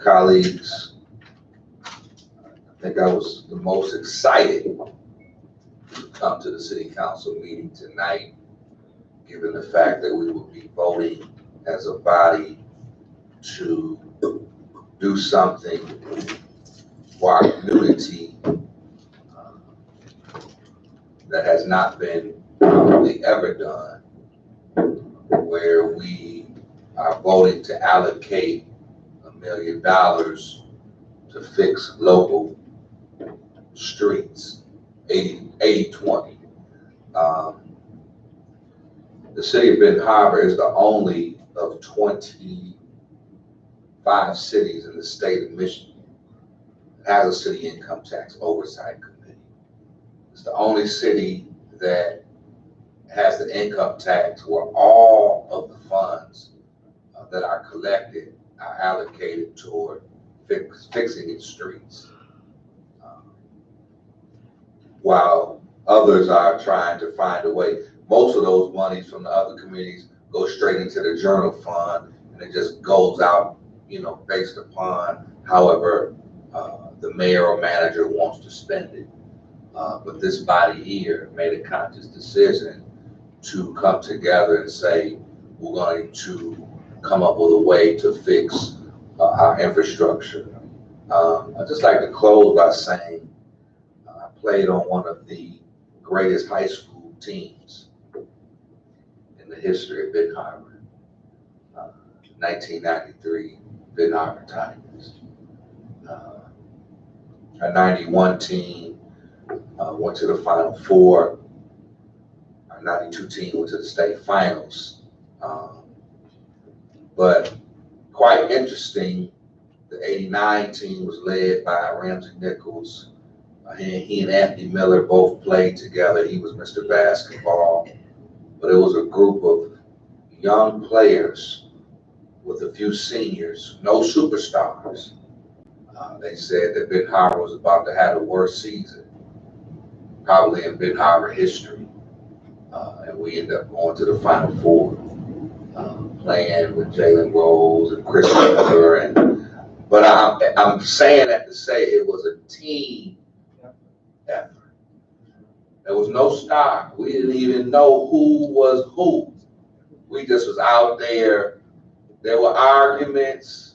colleagues. I think I was the most excited to come to the city council meeting tonight, given the fact that we will be voting as a body to do something for our community that has not been probably ever done, where we are voting to allocate $1 million to fix local streets, 80-20. The city of Benton Harbor is the only of 25 cities in the state of Michigan that has a city income tax oversight committee. It's the only city that has the income tax where all of the funds that are collected are allocated toward fixing its streets. While others are trying to find a way, most of those monies from the other committees go straight into the general fund, and it just goes out, based upon however the mayor or manager wants to spend it. But this body here made a conscious decision to come together and say, we're going to come up with a way to fix our infrastructure. I'd just like to close by saying I played on one of the greatest high school teams in the history of Benton Harbor, 1993 Benton Harbor Tigers. Our 91 team went to the Final Four. Our 92 team went to the state finals. But quite interesting, the 89 team was led by Ramsey Nichols. He and Anthony Miller both played together. He was Mr. Basketball. But it was a group of young players with a few seniors, no superstars. They said that Benton Harbor was about to have the worst season, probably in Benton Harbor history. And we ended up going to the Final Four, playing with Jalen Rose and Chris Miller. But I'm saying that to say it was a team effort. There was no star. We didn't even know who was who. We just was out there. There were arguments.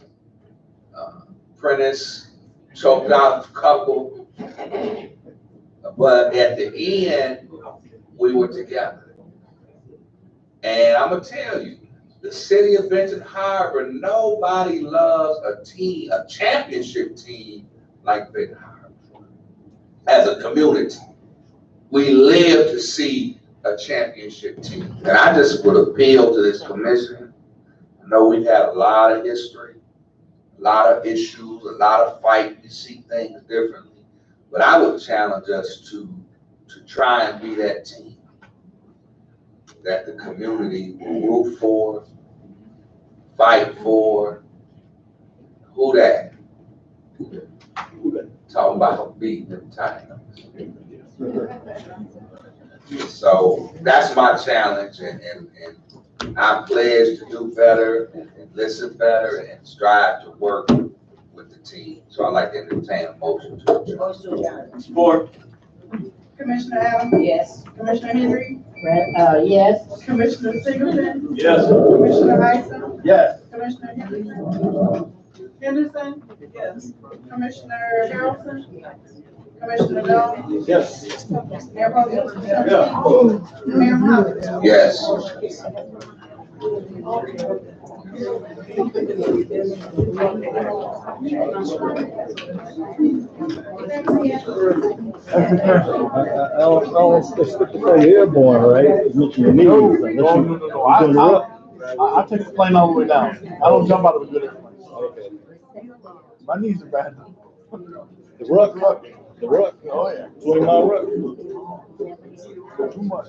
Prentice choked out a couple. But at the end, we were together. And I'm going to tell you, the city of Benton Harbor, nobody loves a team, a championship team like Benton Harbor. As a community, we live to see a championship team. And I just would appeal to this commission. I know we've had a lot of history, a lot of issues, a lot of fight. We see things differently. But I would challenge us to try and be that team that the community will root for, fight for. Who that? Talking about beating them Tigers. So that's my challenge, and I pledge to do better and listen better and strive to work with the team. So I'd like to entertain a motion to adjourn. Support. Commissioner Adams? Yes. Commissioner Henry? Yes. Commissioner Singleton? Yes. Commissioner Heisen? Yes. Commissioner Henderson? Yes. Commissioner Harrelson? Commissioner Bell? Yes. Mayor Pro Tem? Yeah. Mayor Holler? Yes. Airborne, right? I take the plane all the way down. I don't jump out of a good airplane. Okay. My knees are bad. The ruck. Oh, yeah. 20-mile ruck. Too much.